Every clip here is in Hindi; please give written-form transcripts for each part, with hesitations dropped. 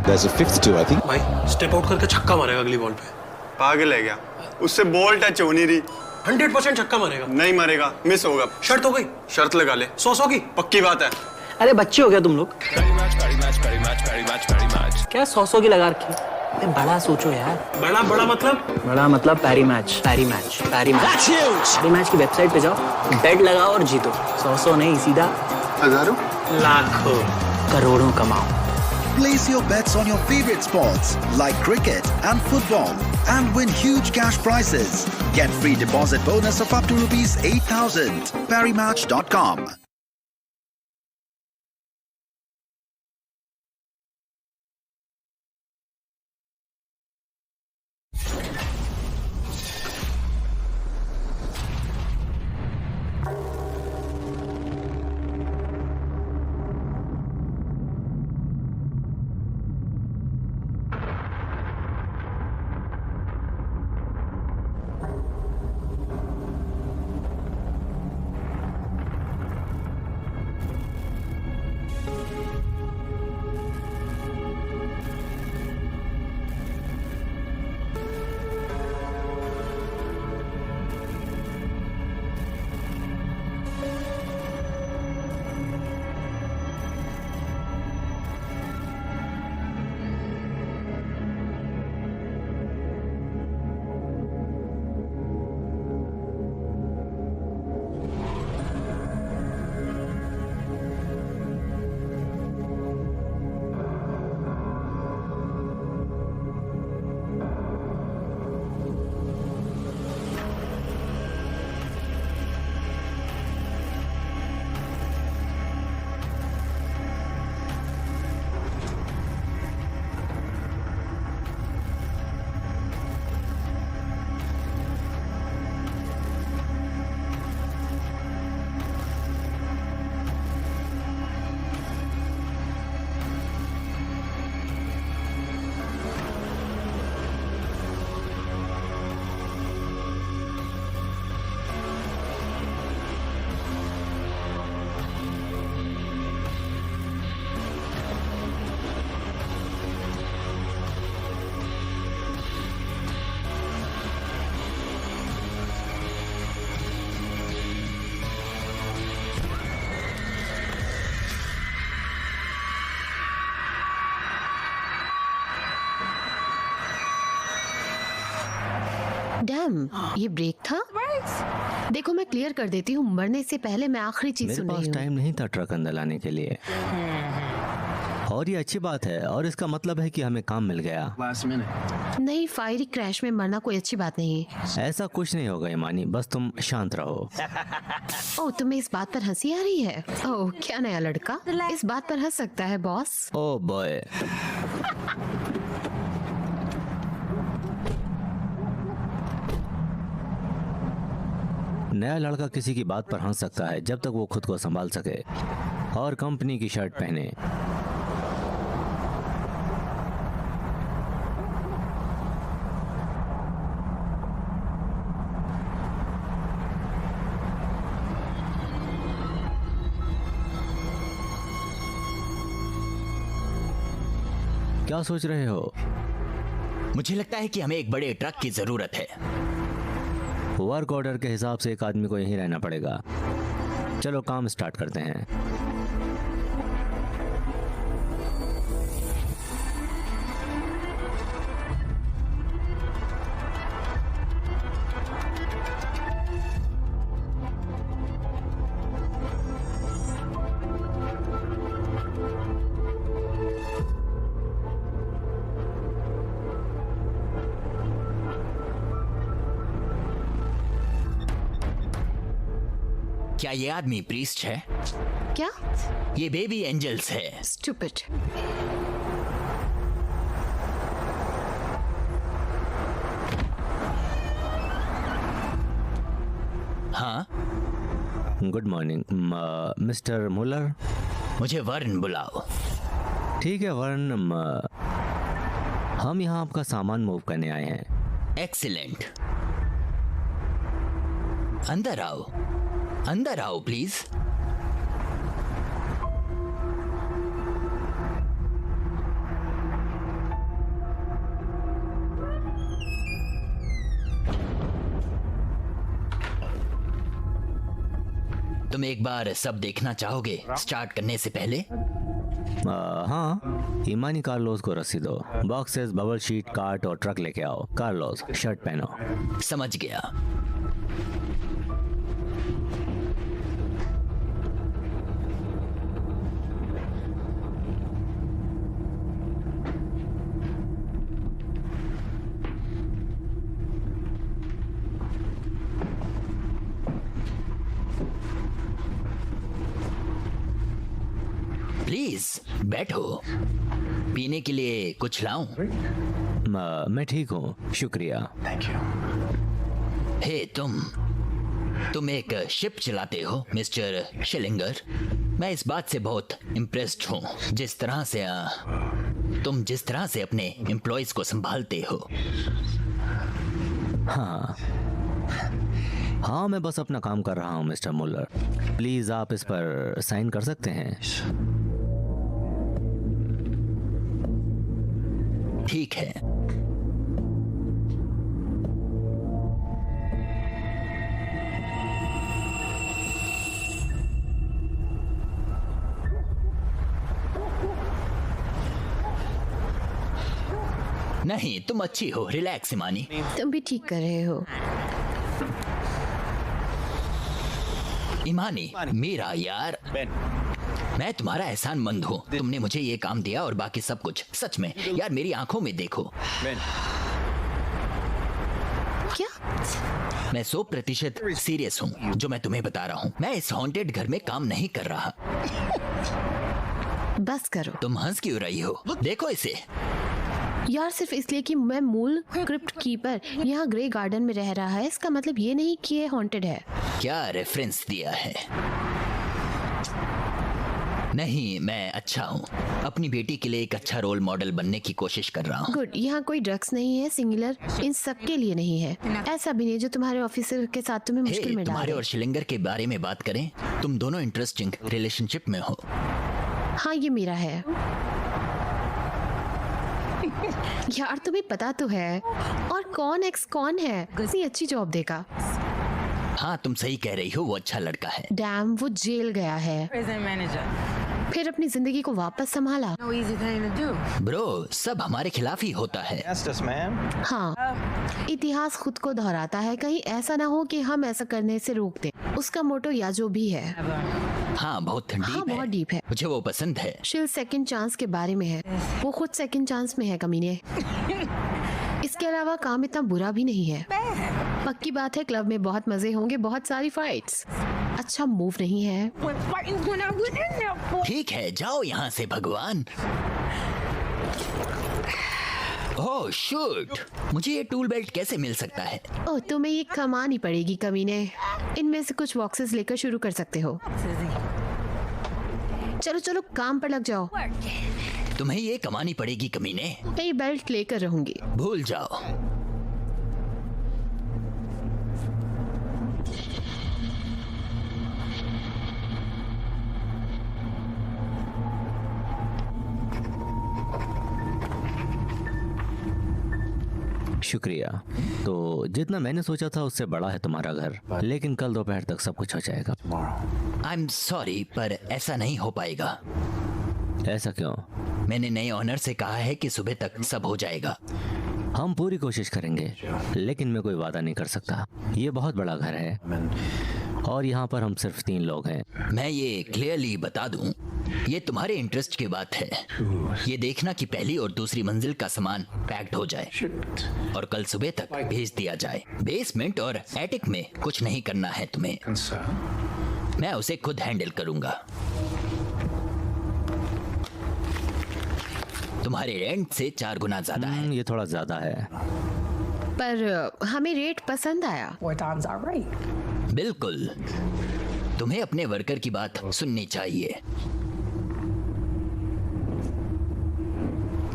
There's a fifth too, I think. भाई स्टेप आउट करके छक्का मारेगा अगली बॉल पे। पागल है क्या? उससे बॉल टच हो नहीं रही। 100% छक्का मारेगा। नहीं मारेगा, मिस होगा। शर्त हो गई। शर्त लगा ले। 100 की पक्की बात है। अरे बच्चे हो गया तुम लोग? क्या 100 की लगा रखी? अरे बड़ा सोचो यार। बड़ा बड़ा मतलब? बड़ा मतलब पैरी मैच की वेबसाइट पे जाओ, बेट लगाओ और जीतो। 100 नहीं, सीधा हजारों, लाखों, करोड़ों कमाओ। Place your bets on your favorite sports like cricket and football and win huge cash prizes. Get free deposit bonus of up to ₹8,000. ParryMatch.com. Dam, ये ब्रेक था? देखो मैं क्लियर कर देती हूँ, मरने से पहले मैं आखिरी चीज सुन रही हूँ। मेरे पास टाइम नहीं था ट्रक अंदर लाने के लिए। और ये अच्छी बात है, और इसका मतलब है कि हमें काम मिल गया। नहीं, फायरी क्रैश में मरना कोई अच्छी बात नहीं है। ऐसा कुछ नहीं होगा ईमानी, बस तुम शांत रहो। ओह, तुम्हें इस बात पर हंसी आ रही है? ओह, क्या नया लड़का इस बात पर हंस सकता है बॉस? ओह बॉय, नया लड़का किसी की बात पर हंस सकता है जब तक वो खुद को संभाल सके और कंपनी की शर्ट पहने। क्या सोच रहे हो? मुझे लगता है कि हमें एक बड़े ट्रक की जरूरत है। वर्क ऑर्डर के हिसाब से एक आदमी को यहीं रहना पड़ेगा। चलो काम स्टार्ट करते हैं। क्या ये आदमी प्रीस्ट है? क्या? ये बेबी एंजल्स है। स्टूपिड। हाँ, गुड मॉर्निंग मिस्टर मुलर। मुझे वर्ण बुलाओ। ठीक है वर्ण, हम यहाँ आपका सामान मूव करने आए हैं। एक्सीलेंट, अंदर आओ, अंदर आओ प्लीज। तुम एक बार सब देखना चाहोगे स्टार्ट करने से पहले? हाँ, ईमानी कार्लोस को रस्सी दो, बॉक्सेस, बबल शीट, कार्ट और ट्रक लेके आओ। कार्लोस, शर्ट पहनो। समझ गया। प्लीज बैठो, पीने के लिए कुछ लाऊं? मैं ठीक हूँ, शुक्रिया। हे तुम एक शिप चलाते हो मिस्टर शिलिंगर। मैं इस बात से बहुत इम्प्रेस्ड हूँ जिस तरह से अपने एम्प्लॉयज को संभालते हो। हाँ, मैं बस अपना काम कर रहा हूँ मिस्टर मुल्लर। प्लीज आप इस पर साइन कर सकते हैं? ठीक है। नहीं, तुम अच्छी हो, रिलैक्स ईमानी। तुम भी ठीक कर रहे हो। ईमानी, मेरा यार, मैं तुम्हारा एहसानमंद हूँ। तुमने मुझे ये काम दिया और बाकी सब कुछ। सच में यार, मेरी आंखों में देखो। क्या? मैं 100% सीरियस हूँ जो मैं तुम्हें बता रहा हूँ। मैं इस हॉन्टेड घर में काम नहीं कर रहा। बस करो। तुम हंस क्यों रही हो? देखो इसे। यार, सिर्फ इसलिए कि मैं मूल क्रिप्ट कीपर यहाँ ग्रे गार्डन में रह रहा है, इसका मतलब ये नहीं कि ये हॉन्टेड है। क्या रेफरेंस दिया है? नहीं, मैं अच्छा हूँ। अपनी बेटी के लिए एक अच्छा रोल मॉडल बनने की कोशिश कर रहा हूँ। गुड। यहाँ कोई ड्रग्स नहीं है, सिंगुलर इन सब के लिए नहीं है। ऐसा भी नहीं जो तुम्हारे ऑफिसर के साथ तुम्हें मुश्किल में डाले। तुम्हारे और शिलिंगर के बारे में बात करें, तुम दोनों इंटरेस्टिंग रिलेशनशिप में हो। हाँ, ये मेरा है। यार, तुम्हें पता तो है। और कौन एक्स कौन है, कितनी अच्छी जॉब देगा। हाँ, तुम सही कह रही हो, वो अच्छा लड़का है। डैम, वो जेल गया है, फिर अपनी जिंदगी को वापस संभाला। ब्रो, सब हमारे खिलाफ ही होता है। हाँ, इतिहास खुद को दोहराता है। कहीं ऐसा ना हो कि हम ऐसा करने से रोक दें। उसका मोटो या जो भी है। हाँ, बहुत बहुत डीप है। मुझे वो पसंद है। शिल सेकंड चांस के बारे में है। वो खुद सेकंड चांस में है, कमीने। इसके अलावा काम इतना बुरा भी नहीं है। पक्की बात है, क्लब में बहुत मजे होंगे, बहुत सारी फाइट्स। अच्छा मूव नहीं है। ठीक है, जाओ यहाँ से भगवान। ओह शूट, मुझे ये टूल बेल्ट कैसे मिल सकता है? ओह, तुम्हें ये कमानी पड़ेगी कमीने। इनमें से कुछ बॉक्सेस लेकर शुरू कर सकते हो। चलो चलो, काम पर लग जाओ। तुम्हें ये कमानी पड़ेगी कमीने। मैं ये बेल्ट लेकर रहूंगी। भूल जाओ। शुक्रिया। तो जितना मैंने सोचा था उससे बड़ा है तुम्हारा घर, लेकिन कल दोपहर तक सब कुछ हो जाएगा। आई एम सॉरी, पर ऐसा नहीं हो पाएगा। ऐसा क्यों? मैंने नए ऑनर से कहा है कि सुबह तक सब हो जाएगा। हम पूरी कोशिश करेंगे, लेकिन मैं कोई वादा नहीं कर सकता। ये बहुत बड़ा घर है और यहाँ पर हम सिर्फ 3 लोग हैं। मैं ये क्लियरली बता दूं, ये तुम्हारे इंटरेस्ट की बात है। ये देखना कि पहली और दूसरी मंजिल का सामान पैक्ड हो जाए और कल सुबह तक भेज दिया जाए। बेसमेंट और एटिक में कुछ नहीं करना है तुम्हें। मैं उसे खुद हैंडल करूंगा। तुम्हारे रेंट से 4 गुना ज्यादा है। ये थोड़ा ज्यादा है, पर हमें रेट पसंद आया। बिल्कुल, तुम्हें अपने वर्कर की बात सुननी चाहिए।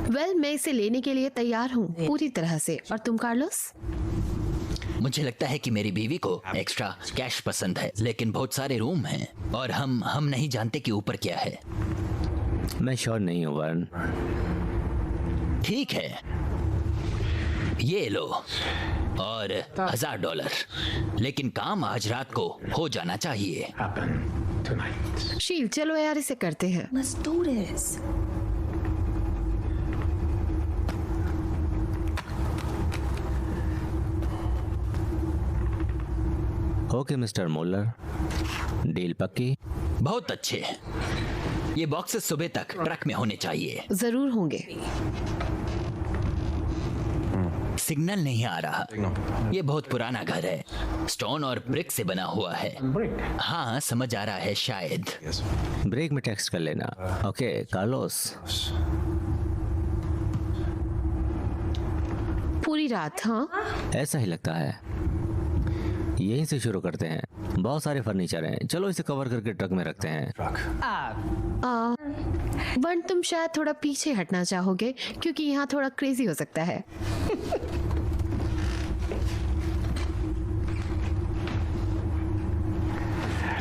वेल, मैं इसे लेने के लिए तैयार हूँ पूरी तरह से। और तुम कार्लोस? मुझे लगता है कि मेरी बीवी को एक्स्ट्रा कैश पसंद है, लेकिन बहुत सारे रूम हैं और हम नहीं जानते कि ऊपर क्या है। मैं श्योर नहीं हूँ वर्ण। ठीक है, ये लो। और $1000। लेकिन काम आज रात को हो जाना चाहिए। शील, चलो यार इसे करते हैं। Let's do this. Okay mister molar, deal पक्की। बहुत अच्छे। ये बॉक्सेस सुबह तक ट्रक में होने चाहिए। जरूर होंगे। सिग्नल नहीं आ रहा। ये बहुत पुराना घर है, स्टोन और ब्रिक से बना हुआ है। हाँ, समझ आ रहा है शायद। ब्रेक में टेक्स्ट कर लेना। Okay Carlos. पूरी रात? हाँ, ऐसा ही लगता है। यहीं से शुरू करते हैं। बहुत सारे फर्नीचर हैं, चलो इसे कवर करके ट्रक में रखते हैं। वन, तुम शायद थोड़ा पीछे हटना चाहोगे क्योंकि यहाँ थोड़ा क्रेजी हो सकता है।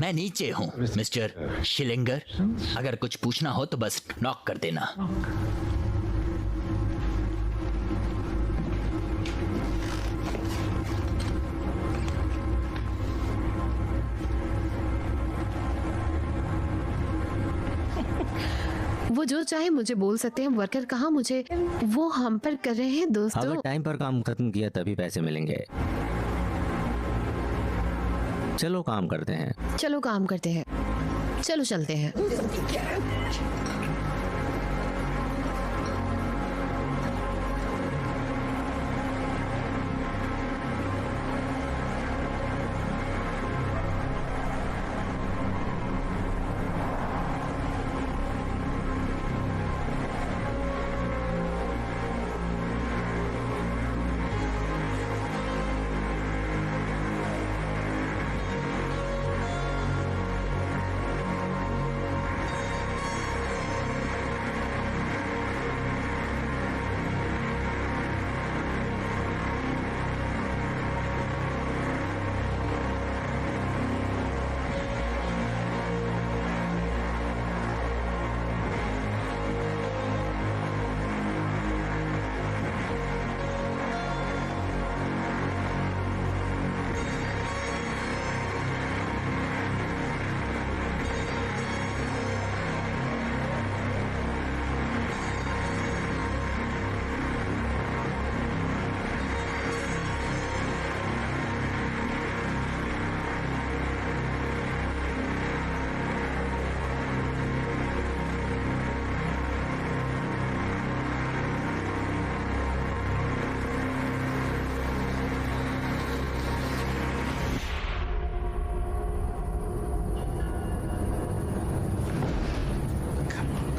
मैं नीचे हूँ मिस्टर शिलिंगर। अगर कुछ पूछना हो तो बस नॉक कर देना। वो जो चाहे मुझे बोल सकते हैं। वर्कर कहाँ, मुझे वो हम पर कर रहे हैं दोस्तों। अगर टाइम पर काम खत्म किया तभी पैसे मिलेंगे। चलो काम करते हैं। चलो काम करते हैं। चलो चलते हैं।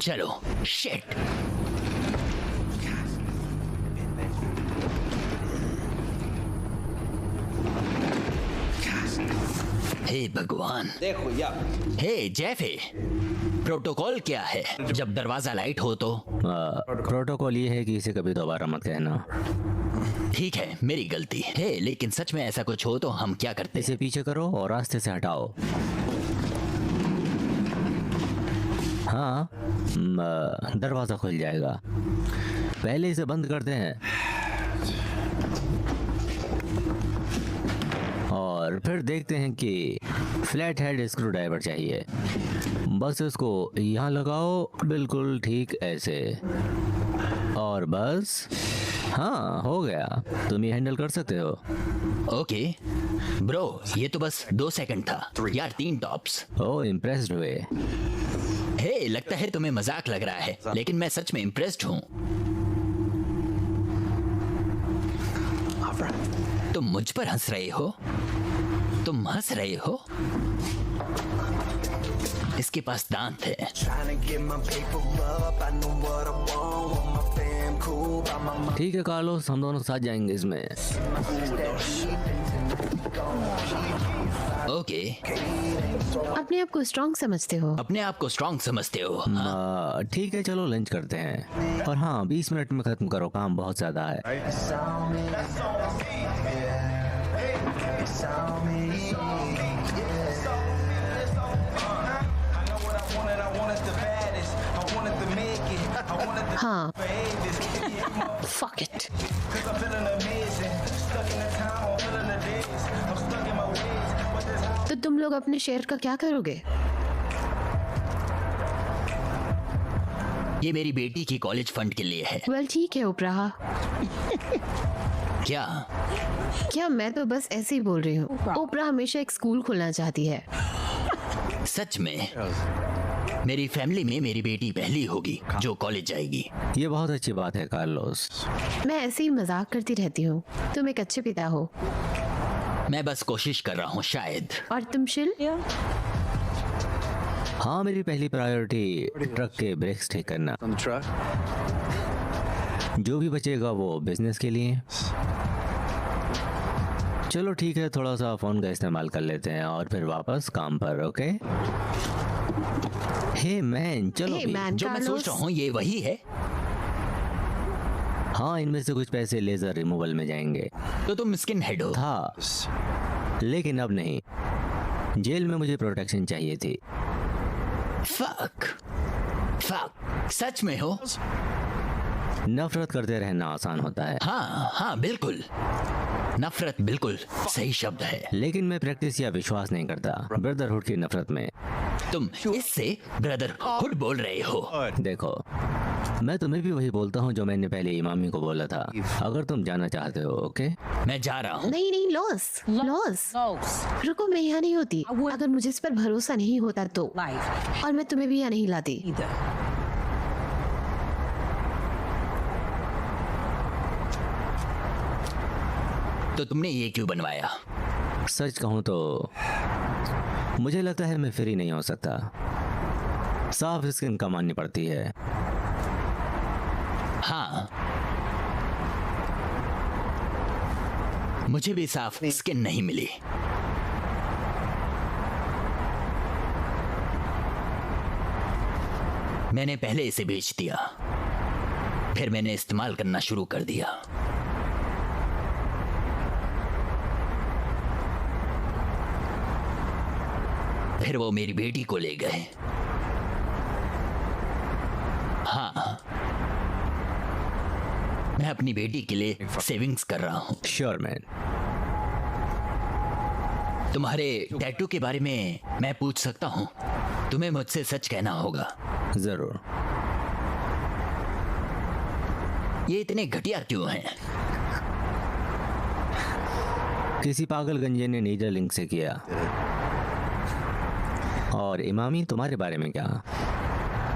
चलो। शिट। हे भगवान। देखो यार। हे जेफे, प्रोटोकॉल क्या है जब दरवाजा लाइट हो तो? प्रोटोकॉल ये है कि इसे कभी दोबारा मत कहना। ठीक है, मेरी गलती है। लेकिन सच में ऐसा कुछ हो तो हम क्या करते? इसे पीछे करो और रास्ते से हटाओ। हाँ, दरवाजा खुल जाएगा। पहले इसे बंद करते हैं और फिर देखते हैं कि फ्लैट हेड स्क्रू ड्राइवर चाहिए। बस इसको यहाँ लगाओ, बिल्कुल ठीक ऐसे। और बस, हाँ हो गया। तुम ये हैंडल कर सकते हो। ओके ब्रो, ये तो बस 2 सेकंड था यार। 3 टॉप्स। ओह, इम्प्रेस्ड हुए। हे, लगता है तुम्हें मजाक लग रहा है, लेकिन मैं सच में इम्प्रेस्ड हूँ। तुम मुझ पर हंस रहे हो? तुम हंस रहे हो? इसके पास दांत है। ठीक है कार्लोस, हम दोनों साथ जाएंगे इसमें। ओके। अपने आप को स्ट्रांग समझते हो? अपने आप को स्ट्रांग समझते हो? हाँ। ठीक है, चलो लंच करते हैं। और हाँ, 20 मिनट में खत्म करो, काम बहुत ज्यादा है। हाँ। Fuck it. तो तुम लोग अपने शेयर का क्या करोगे? ये मेरी बेटी की कॉलेज फंड के लिए है। वेल ठीक है ओप्रा। क्या मैं तो बस ऐसे ही बोल रही हूँ। ओप्रा हमेशा एक स्कूल खोलना चाहती है। सच में? मेरी फैमिली में मेरी बेटी पहली होगी जो कॉलेज जाएगी। ये बहुत अच्छी बात है कार्लोस। मैं ऐसे ही मजाक करती रहती हूँ। तुम एक अच्छे पिता हो। मैं बस कोशिश कर रहा हूँ शायद। और तुम शिल? हाँ, मेरी पहली प्रायोरिटी ट्रक के ब्रेक्स ठीक करना। जो भी बचेगा वो बिजनेस के लिए। चलो ठीक है, थोड़ा सा फोन का इस्तेमाल कर लेते हैं और फिर वापस काम पर। ओके? हे मैन, चलो Hey भी। man, जो मैं सोच कार्लोस। रहा हूँ ये वही है। हाँ, इनमें से कुछ पैसे लेजर रिमूवल में जाएंगे। तो तुम स्किन हेड हो। था, लेकिन अब नहीं। जेल में मुझे प्रोटेक्शन चाहिए थी। फक सच में हो? नफरत करते रहना आसान होता है, हाँ बिल्कुल। नफरत बिल्कुल सही शब्द है। लेकिन मैं प्रैक्टिस या विश्वास नहीं करता ब्रदरहुड की नफरत में। तुम इससे ब्रदरहुड बोल रहे हो। देखो, मैं तुम्हें भी वही बोलता हूँ जो मैंने पहले इमामी को बोला था। अगर तुम जाना चाहते हो। ओके? मैं जा रहा हूँ। नहीं लॉस। रुको, मैं यहाँ नहीं होती। अगर मुझे इस पर भरोसा नहीं होता तो। और मैं तुम्हें भी यहाँ नहीं लाती। तो तुमने ये क्यों बनवाया? सच कहूँ तो मुझे लगता है मैं फ्री नहीं हो सकता। साफ स्किन कमानी पड़ती है। हाँ, मुझे भी साफ स्किन नहीं मिली। मैंने पहले इसे बेच दिया, फिर मैंने इस्तेमाल करना शुरू कर दिया। फिर वो मेरी बेटी को ले गए। हाँ, मैं अपनी बेटी के लिए सेविंग्स कर रहा हूँ। Sure man. तुम्हारे टैटू के बारे में मैं पूछ सकता हूँ? तुम्हें मुझसे सच कहना होगा। जरूर। ये इतने घटिया क्यों हैं? किसी पागल गंजे ने नीडल लिंक से किया। और इमामी, तुम्हारे बारे में क्या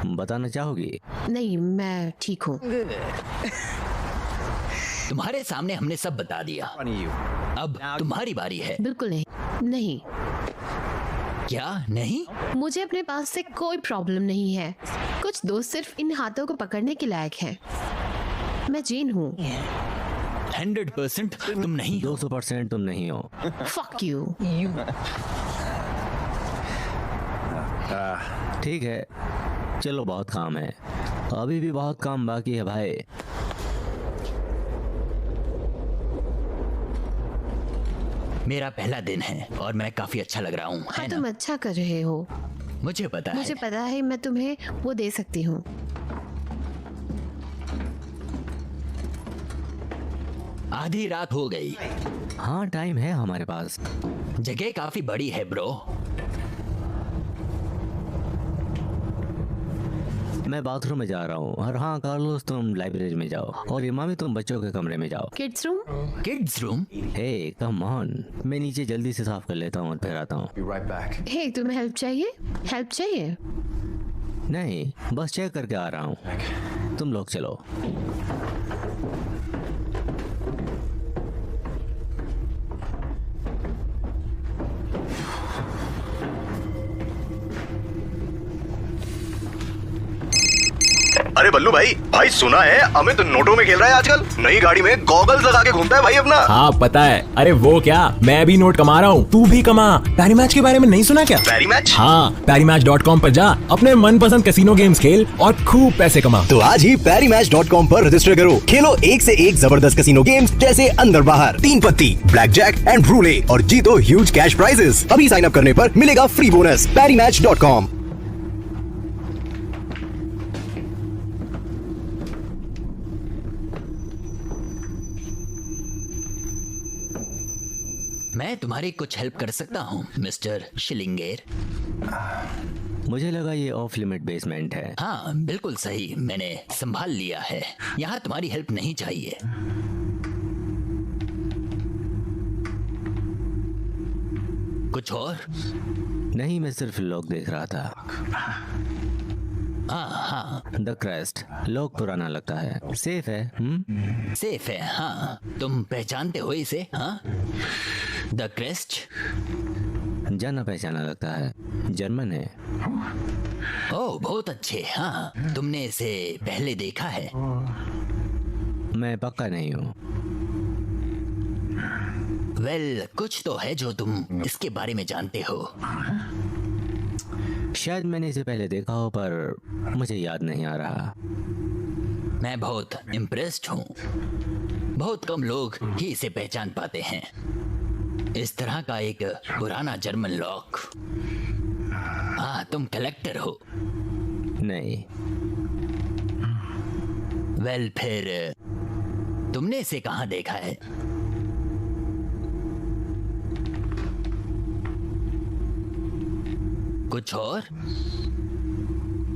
बताना चाहोगी? नहीं, मैं ठीक हूँ। तुम्हारे सामने हमने सब बता दिया। अब तुम्हारी बारी है। बिल्कुल नहीं। क्या नहीं? मुझे अपने पास से कोई प्रॉब्लम नहीं है। कुछ दोस्त सिर्फ इन हाथों को पकड़ने के लायक हैं। मैं जेन हूँ। 100% तुम नहीं हो। 200% तुम नहीं हो। Fuck you. ठीक है, चलो, बहुत काम है। अभी भी बहुत काम बाकी है भाई। मेरा पहला दिन है और मैं काफी अच्छा लग रहा हूँ, है हाँ, ना? तुम अच्छा कर रहे हो। मुझे पता है। मैं तुम्हें वो दे सकती हूँ। आधी रात हो गई। हाँ, टाइम है हमारे पास। जगह काफी बड़ी है ब्रो। मैं बाथरूम में जा रहा हूँ। और हाँ कार्लोस, तुम लाइब्रेरी में जाओ। और इमामी, तुम बच्चों के कमरे में जाओ। Kids room? Kids room? Hey come on, मैं नीचे जल्दी से साफ कर लेता हूँ और फिर आता हूँ। हे, तुम्हें हेल्प चाहिए? नहीं, बस चेक करके आ रहा हूँ। तुम लोग चलो। अरे बल्लू भाई सुना है अमित नोटों में खेल रहा है आजकल। नई गाड़ी में गॉगल्स लगा के घूमता है भाई अपना। हाँ पता है। अरे वो क्या, मैं भी नोट कमा रहा हूँ, तू भी कमा। पैरी मैच के बारे में नहीं सुना क्या? पैरी मैच? हाँ, PariMatch.com पर जा, अपने मनपसंद कैसीनो गेम्स खेल और खूब पैसे कमा। तो आज ही PariMatch.com पर रजिस्टर करो। खेलो एक से एक जबरदस्त कैसीनो गेम्स जैसे अंदर बाहर, 3 पत्ती, ब्लैक जैक एंड रूले और जीतो ह्यूज कैश प्राइजेस। अभी साइन अप करने पर मिलेगा फ्री बोनस। PariMatch.com। मैं तुम्हारी कुछ हेल्प कर सकता हूँ मिस्टर शिलिंगेर। मुझे लगा ये ऑफ लिमिट बेसमेंट है। हाँ बिल्कुल सही, मैंने संभाल लिया है। यहाँ तुम्हारी हेल्प नहीं चाहिए। कुछ और? नहीं, मैं सिर्फ लॉक देख रहा था। हाँ, द क्रेस्ट लॉक पुराना लगता है। सेफ है? सेफ है। हाँ, तुम पहचानते हो इसे? हाँ, द क्रेस्ट जाना पहचाना लगता है। जर्मन है। ओह बहुत अच्छे। हाँ, तुमने इसे पहले देखा है? मैं पक्का नहीं हूँ। वेल, कुछ तो है जो तुम इसके बारे में जानते हो। शायद मैंने इसे पहले देखा हो, पर मुझे याद नहीं आ रहा। मैं बहुत इम्प्रेस्ड हूँ। बहुत कम लोग ही इसे पहचान पाते हैं। इस तरह का एक पुराना जर्मन लॉक। हाँ, तुम कलेक्टर हो? नहीं। वेल, फिर तुमने इसे कहाँ देखा है? कुछ और?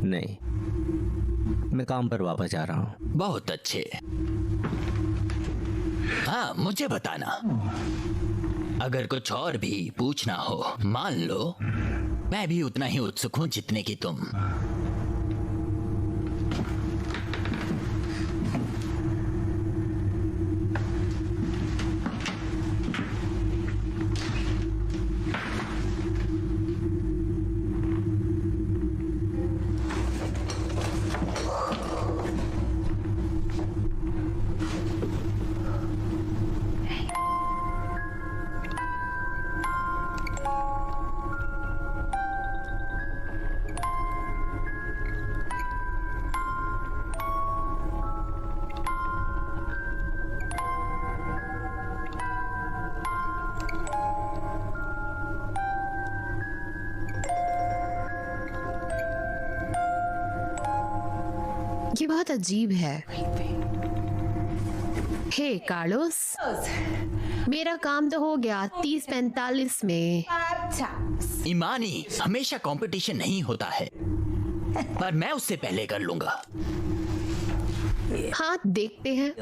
नहीं, मैं काम पर वापस जा रहा हूँ। बहुत अच्छे। हाँ, मुझे बताना अगर कुछ और भी पूछना हो। मान लो मैं भी उतना ही उत्सुक हूँ जितने की तुम। ये बहुत अजीब है। हे कार्लोस, मेरा काम तो हो गया 30-45 में। ईमानी, हमेशा कंपटीशन नहीं होता है, पर मैं उससे पहले कर लूंगा। हाँ, देखते हैं।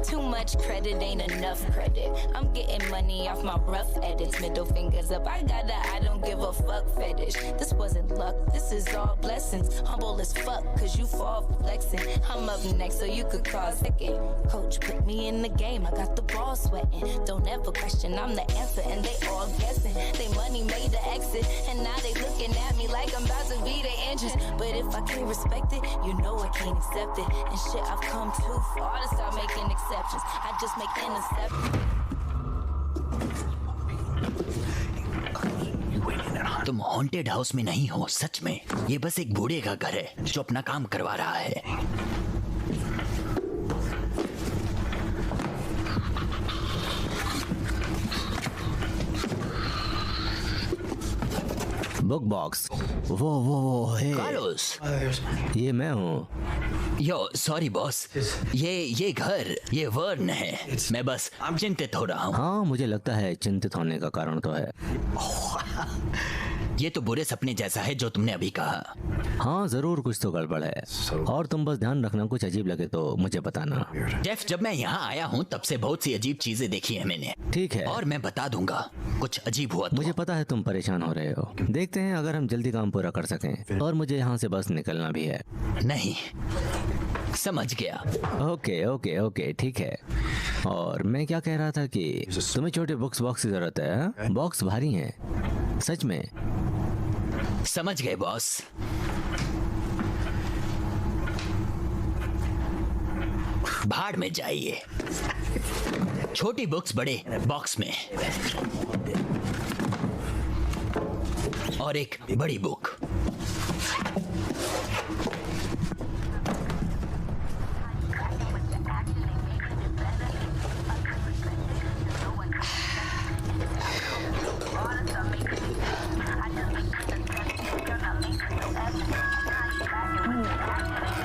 Too much credit ain't enough credit. I'm getting money off my rough edits. Middle fingers up. I got a I don't give a fuck fetish. This wasn't luck. This is all blessings. Humble as fuck, cause you fall for flexing. I'm up next, so you could call second. Coach put me in the game. I got the ball sweating. Don't ever question. I'm the answer, and they all guessing. They money made the exit, and now they looking at me like I'm about to be their interest. But if I can't respect it, you know I can't accept it. And shit, I've come too far to stop making exceptions. I just make interceptions. तुम हॉन्टेड हाउस में नहीं हो, सच में। ये बस एक बूढ़े का घर है जो अपना काम करवा रहा है। Book box. वो है कार्लोस, ये मैं हूँ। यो सॉरी बॉस, ये घर, ये वर्न है। मैं बस चिंतित हो रहा हूँ। हाँ, मुझे लगता है चिंतित होने का कारण तो है। ये तो बुरे सपने जैसा है जो तुमने अभी कहा। हाँ, जरूर कुछ तो गड़बड़ है। और तुम बस ध्यान रखना, कुछ अजीब लगे तो मुझे बताना। जेफ, जब मैं यहाँ आया हूँ तब से बहुत सी अजीब चीजें देखी है मैंने। ठीक है, और मैं बता दूंगा कुछ अजीब हुआ तो। मुझे पता है तुम परेशान हो रहे हो। देखते हैं अगर हम जल्दी काम पूरा कर सकें। और मुझे यहाँ से बस निकलना भी है। नहीं, समझ गया। ओके, ठीक है। और मैं क्या कह रहा था कि तुम्हें छोटे बॉक्स की जरूरत है। बॉक्स भारी हैं, सच में। समझ गए बॉस। भाड़ में जाइए। छोटी बुक्स बड़े बॉक्स में, और एक बड़ी बुक।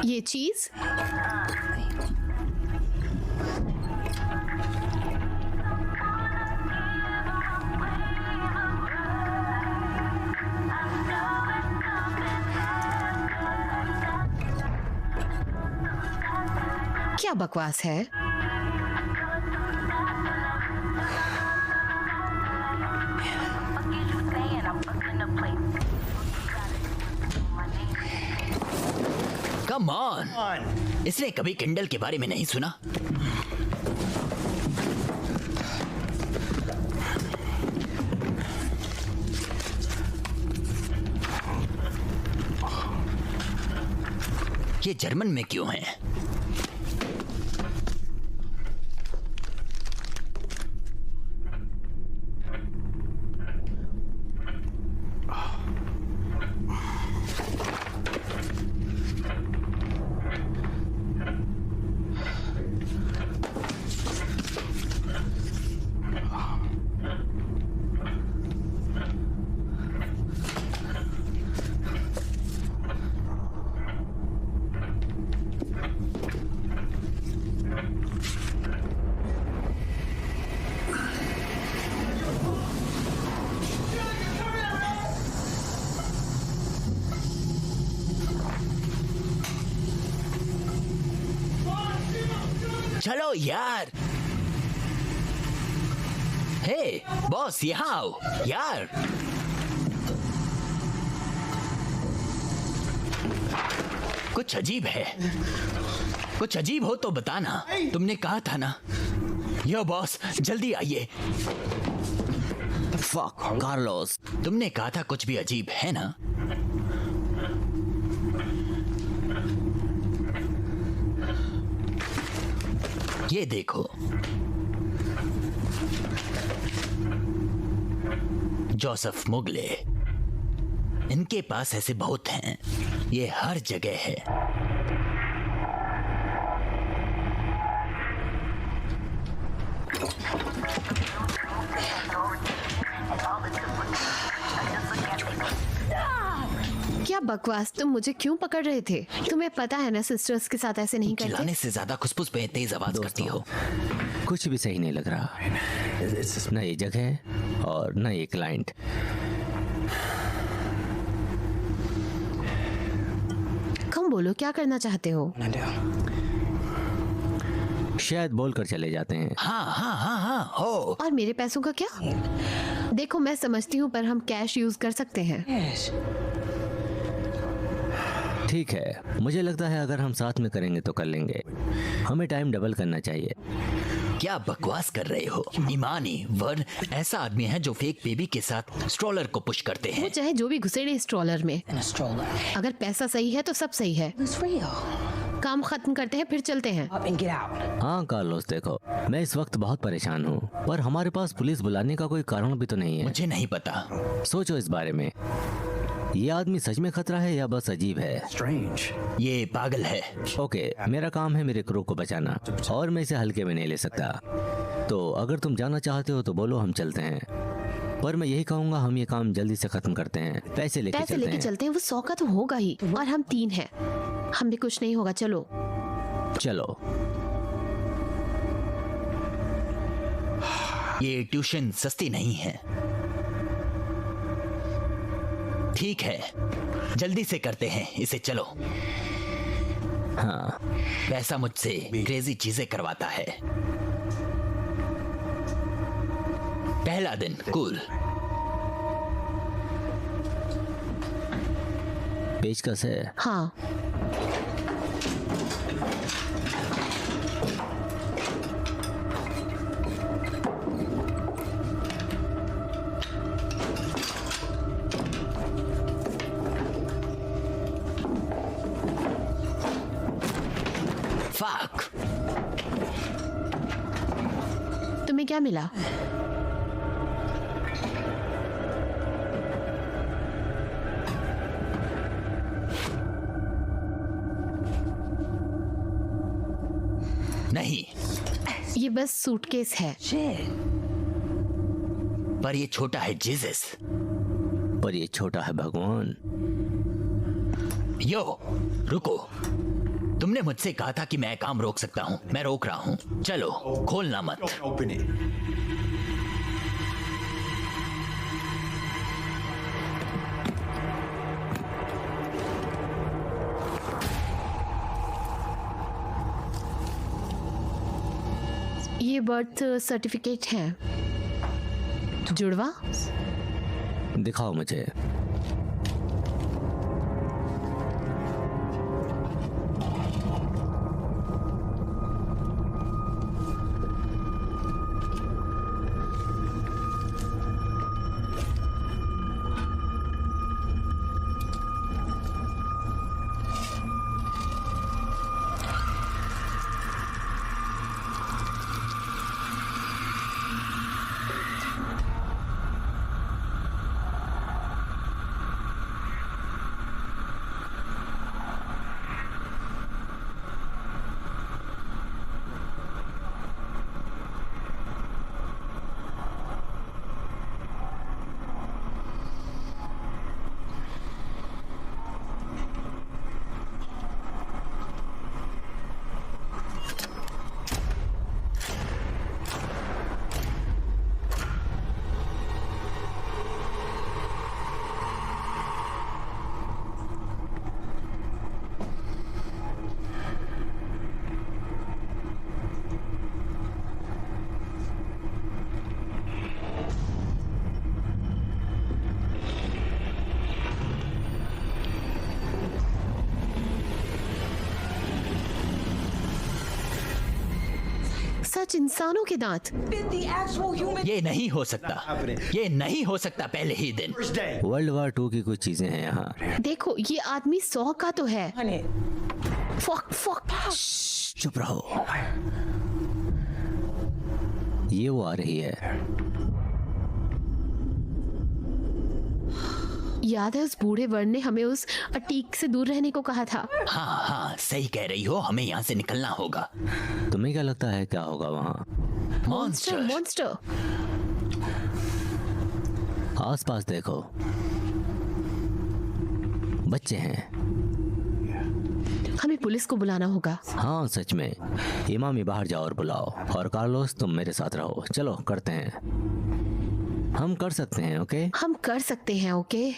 ये चीज क्या बकवास है? कम ऑन, इसने कभी किंडल के बारे में नहीं सुना? ये जर्मन में क्यों है? चलो यार। हे बॉस, यहाँ आओ यार। कुछ अजीब है। कुछ अजीब हो तो बताना। तुमने कहा था ना। यो बॉस, जल्दी आइए। फक कार्लोस, तुमने कहा था कुछ भी अजीब है ना? ये देखो, जोसेफ मुगले। इनके पास ऐसे बहुत हैं। ये हर जगह है। क्या बकवास, तुम मुझे क्यों पकड़ रहे थे? तुम्हें पता है ना सिस्टर्स के साथ ऐसे नहीं करते। चिल्लाने से ज्यादा खुसफुस पे तेज आवाज करती हो। कुछ भी सही नहीं लग रहा। न ये जगह और न ये क्लाइंट। कम बोलो, क्या करना चाहते हो? शायद बोलकर चले जाते हैं। हाँ हाँ हाँ हाँ हो। और मेरे पैसों का क्या? देखो, मैं समझती हूँ, पर हम कैश यूज कर सकते हैं। ठीक है, मुझे लगता है अगर हम साथ में करेंगे तो कर लेंगे। हमें टाइम डबल करना चाहिए। क्या बकवास कर रहे हो? ईमानी वर्न ऐसा आदमी है जो फेक बेबी के साथ स्ट्रोलर को पुश करते वो हैं। चाहे जो भी घुसेड़े स्ट्रोलर में, अगर पैसा सही है तो सब सही है। काम खत्म करते हैं, फिर चलते हैं। हाँ कार्लोस, देखो मैं इस वक्त बहुत परेशान हूँ, पर हमारे पास पुलिस बुलाने का कोई कारण भी तो नहीं है। मुझे नहीं पता। सोचो इस बारे में। ये आदमी सच में खतरा है या बस अजीब है? ये पागल है। ओके, मेरा काम है मेरे क्रू को बचाना, और मैं इसे हल्के में नहीं ले सकता। तो अगर तुम जाना चाहते हो तो बोलो, हम चलते हैं। पर मैं यही कहूँगा, हम ये काम जल्दी से खत्म करते हैं। पैसे लेके चलते हैं। वो 100 का तो होगा ही, और हम 3 हैं। हम भी कुछ नहीं होगा। चलो चलो। ये ट्यूशन सस्ती नहीं है। ठीक है, जल्दी से करते हैं इसे। चलो। हाँ, पैसा मुझसे क्रेजी चीजें करवाता है। पहला दिन कूल। पेचकस है। हाँ, फक। तुम्हें क्या मिला? नहीं, ये बस सूटकेस है। पर ये छोटा है जीसस। पर ये छोटा है भगवान। यो रुको, तुमने मुझसे कहा था कि मैं काम रोक सकता हूँ। मैं रोक रहा हूँ। चलो, खोलना मत। बर्थ सर्टिफिकेट हैं। जुड़वा? दिखाओ मुझे। सच इंसानों के दांत। ये नहीं हो सकता, ये नहीं हो सकता पहले ही दिन। वर्ल्ड वार 2 की कुछ चीजें हैं यहाँ। देखो ये आदमी 100 का तो है। Fuck fuck. चुप रहो। ये वो आ रही है। याद है उस बूढ़े वर्ण ने हमें उस अटीक से दूर रहने को कहा था। हाँ हाँ सही कह रही हो, हमें यहाँ से निकलना होगा। तुम्हें क्या लगता है क्या होगा वहाँ? Monster monster. आसपास देखो, बच्चे हैं। हमें पुलिस को बुलाना होगा। हाँ सच में। इमामी बाहर जाओ और बुलाओ, और कार्लोस तुम मेरे साथ रहो। चलो करते हैं, हम कर सकते हैं। ओके हम कर सकते हैं। ओके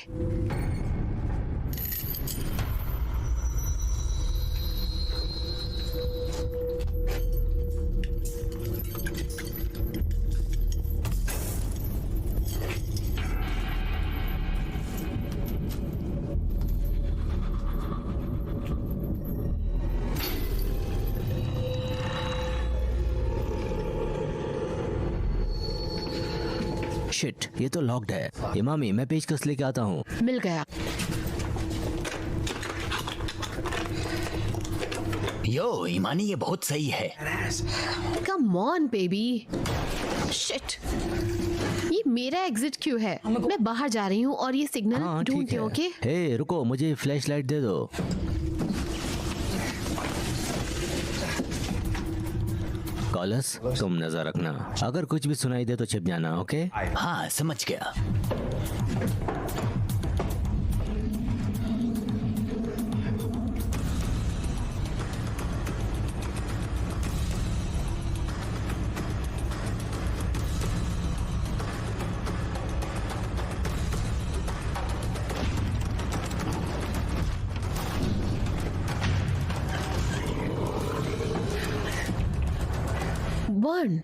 शिट, ये तो लॉक्ड है। इमामी मैं पेचकस लेके आता हूँ। मिल गया। यो ईमानी ये बहुत सही है। Come on baby. शिट, ये मेरा एग्जिट क्यों है? मैं बाहर जा रही हूँ और ये सिग्नल हाँ ठीक ढूंढती है। हूँ। ओके हे रुको, मुझे फ्लैश लाइट दे दो। कॉलस तुम नजर रखना, अगर कुछ भी सुनाई दे तो छिप जाना। ओके हाँ समझ गया। बर्न।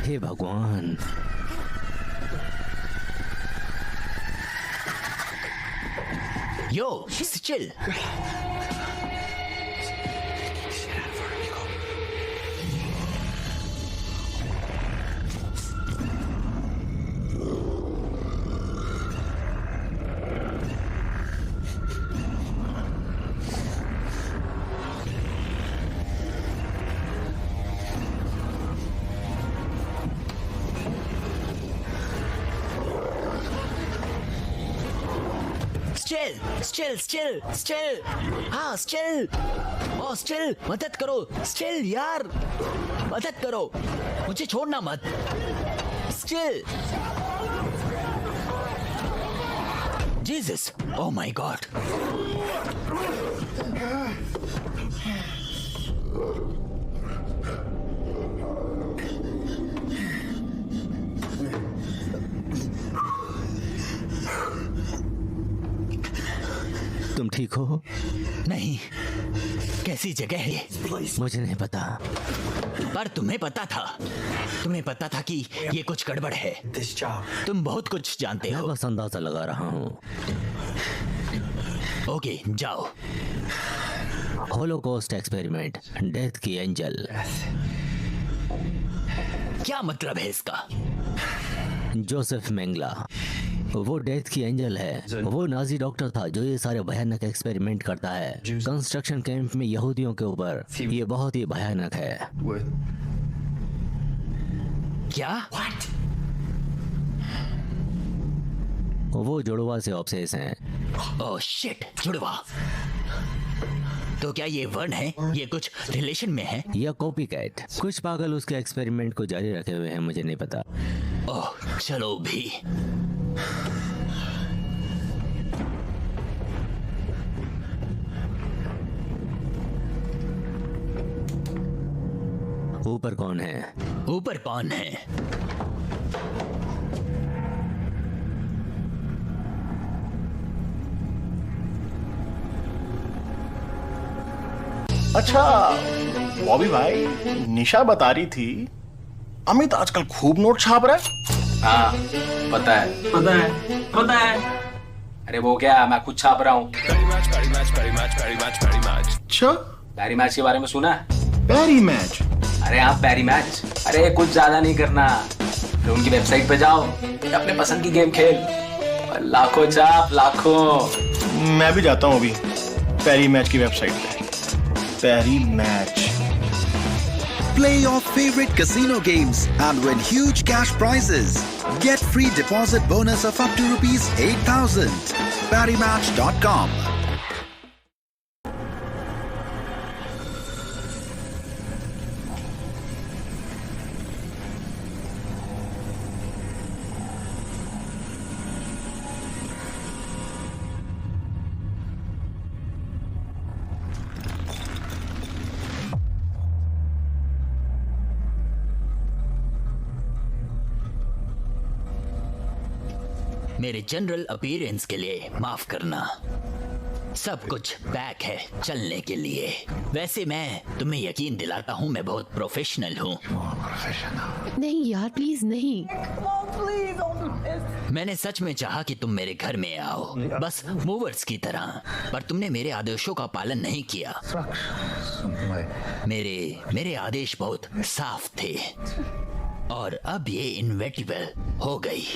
हे भगवान। यो चिल। स्टिल हाँ स्टिल। ओ स्टिल मदद करो, स्टिल यार मदद करो, मुझे छोड़ना मत। Still Jesus, oh my God. तुम ठीक हो? नहीं, कैसी जगह है ये? मुझे नहीं पता, पर तुम्हें पता था। तुम्हें पता था कि ये कुछ गड़बड़ है। तुम बहुत कुछ जानते मैं हो। बस अंदाजा लगा रहा हूँ। ओके जाओ। होलोकॉस्ट एक्सपेरिमेंट, डेथ की एंजल। क्या मतलब है इसका? जोसेफ मेंगला, वो डेथ की एंजल है। वो नाजी डॉक्टर था जो ये सारे भयानक एक्सपेरिमेंट करता है कंस्ट्रक्शन कैंप में यहूदियों के ऊपर। ये बहुत ही भयानक है। क्या? वो जुड़वा से ऑब्सेस हैं। ओह शिट, जुड़वा। तो क्या ये वर्ण है? ये कुछ रिलेशन में है? या कॉपी कैट? कुछ पागल उसके एक्सपेरिमेंट को जारी रखे हुए हैं, मुझे नहीं पता। ओह चलो भी। ऊपर कौन है? ऊपर कौन है? अच्छा बॉबी भाई, निशा बता रही थी अमित आजकल खूब नोट छाप रहा है। हाँ पता है। अरे वो क्या, मैं खुद छाप रहा हूँ। अच्छा, पैरी मैच के बारे में सुना? पैरी मैच? अरे हाँ पैरी मैच। अरे कुछ ज्यादा नहीं करना, तो उनकी वेबसाइट पे जाओ, अपने पसंद की गेम खेल, और लाखों छाप लाखों। मैं भी जाता हूँ अभी पैरी मैच की वेबसाइट पे। पैरी match. Play your favorite casino games and win huge cash prizes. Get free deposit bonus of up to rupees 8,000. ParryMatch.com. मेरे जनरल अपीयरेंस के लिए माफ करना। सब कुछ बैक है चलने के लिए। वैसे मैं तुम्हें यकीन दिलाता हूँ मैं बहुत प्रोफेशनल हूँ। नहीं यार प्लीज नहीं। मैंने सच में चाहा कि तुम मेरे घर में आओ, बस मूवर्स की तरह, पर तुमने मेरे आदेशों का पालन नहीं किया। मेरे आदेश बहुत साफ थे और अब ये इनवेटिबल हो गई।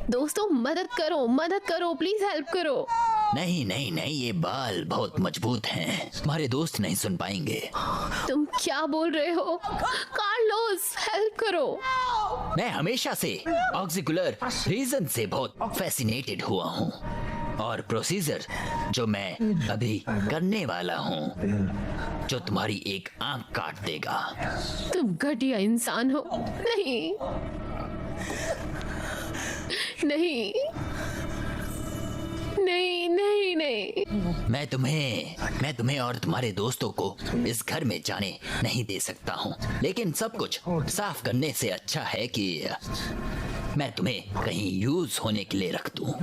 दोस्तों मदद करो प्लीज हेल्प करो। नहीं नहीं नहीं, ये बाल बहुत मजबूत हैं, तुम्हारे दोस्त नहीं सुन पाएंगे। तुम क्या बोल रहे हो? कार्लोस हेल्प करो। मैं हमेशा से ऑक्सिकुलर रीजन से बहुत फैसिनेटेड हुआ हूँ, और प्रोसीजर जो मैं अभी करने वाला हूँ जो तुम्हारी एक आंख काट देगा। तुम घटिया इंसान हो। नहीं नहीं नहीं नहीं नहीं। मैं तुम्हें और तुम्हारे दोस्तों को इस घर में जाने नहीं दे सकता हूँ, लेकिन सब कुछ साफ करने से अच्छा है कि मैं तुम्हें कहीं यूज होने के लिए रख दूँ।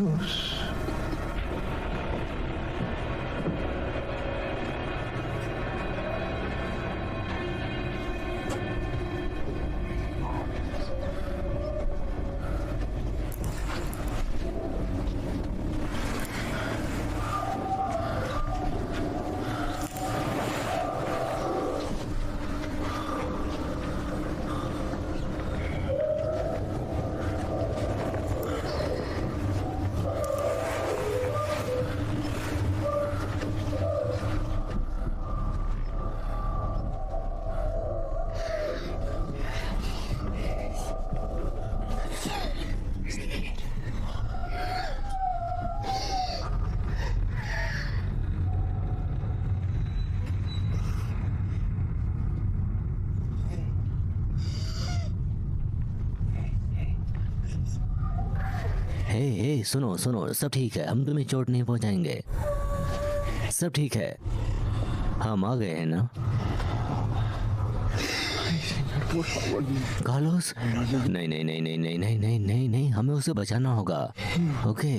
हे सुनो सुनो, सब ठीक है, हम तुम्हें चोट नहीं पहुंचाएंगे, सब ठीक है, हम आ गए हैं ना। कार्लोस, नहीं नहीं नहीं नहीं नहीं नहीं नहीं नहीं नहीं, हमें उसे बचाना होगा। ओके,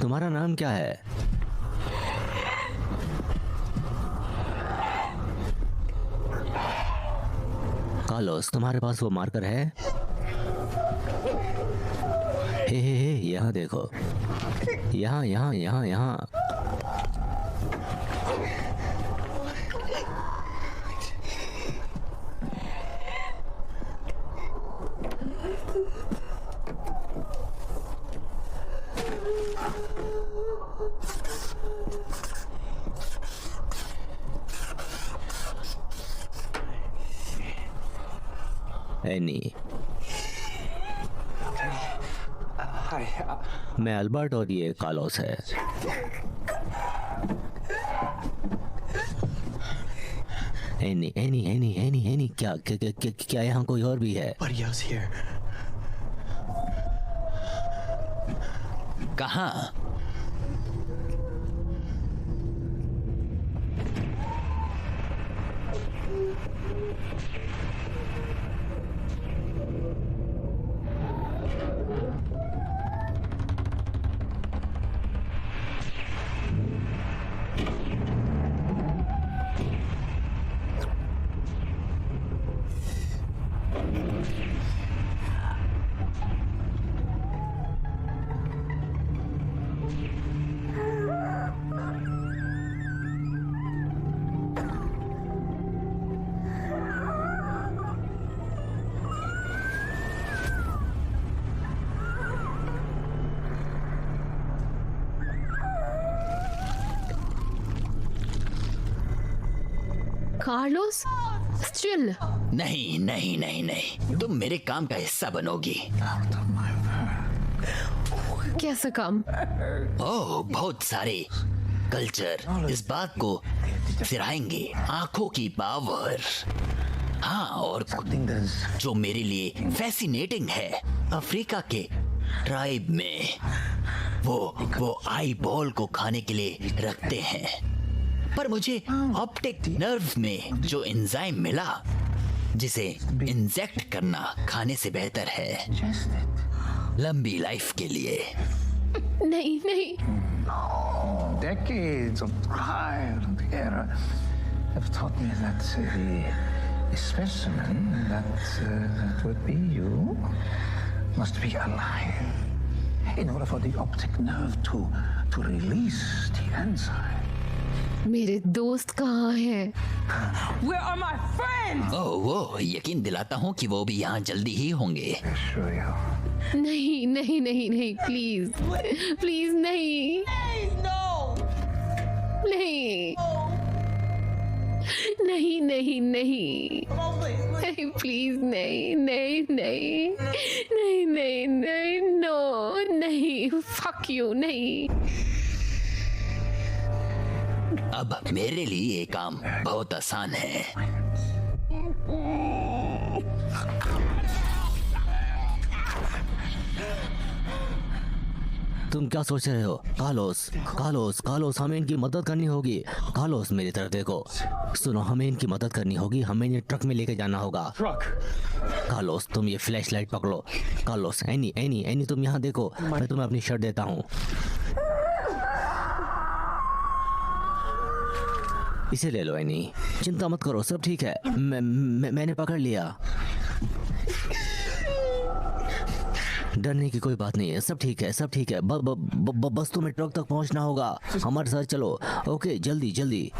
तुम्हारा नाम क्या है? कार्लोस, तुम्हारे पास वो मार्कर है? हे यहाँ देखो, यहाँ यहाँ यहाँ यहाँ। एनी, मैं अल्बर्ट और ये कार्लोस है। Any any any any any, क्या क्या क्या, क्या यहाँ कोई और भी है? कहाँ? Carlos, chill. नहीं नहीं नहीं नहीं, तुम मेरे काम का हिस्सा बनोगी। कैसा काम? ओह, बहुत सारे कल्चर इस बात को सिराएंगे, आंखों की पावर। हाँ, और जो मेरे लिए फैसिनेटिंग है, अफ्रीका के ट्राइब में वो आई बॉल को खाने के लिए रखते हैं, पर मुझे ऑप्टिक नर्व में जो एंजाइम मिला, जिसे इंजेक्ट करना खाने से बेहतर है लंबी लाइफ के लिए। नहीं नहीं, Decades of trial and error have taught me that the specimen that would be you must be alive in order for the optic nerve to release the enzyme. मेरे दोस्त कहाँ हैं? Where are my friends? वो यकीन दिलाता हूँ कि वो भी यहाँ जल्दी ही होंगे। नहीं नहीं नहीं नहीं, प्लीज प्लीज नहीं नहीं नहीं नहीं नहीं नहीं, प्लीज नहीं नहीं नहीं नहीं नहीं नहीं, नो नहीं, फक यू, नहीं। अब मेरे लिए ये काम बहुत आसान है। तुम क्या सोच रहे हो? कार्लोस कार्लोस कार्लोस, हमें इनकी मदद करनी होगी। कार्लोस, मेरी तरफ देखो, सुनो, हमें इनकी मदद करनी होगी, हमें इन्हें ट्रक में लेके जाना होगा। कार्लोस, तुम ये फ्लैश लाइट पकड़ो। कार्लोस, एनी एनी एनी, तुम यहाँ देखो, मैं तुम्हें अपनी शर्ट देता हूँ, इसे ले लो। एनी, चिंता मत करो, सब ठीक है, मैंने पकड़ लिया, डरने की कोई बात नहीं है, सब ठीक है, सब ठीक है, बस तुम्हें ट्रक तक पहुंचना होगा, हमारे साथ चलो। ओके, जल्दी जल्दी।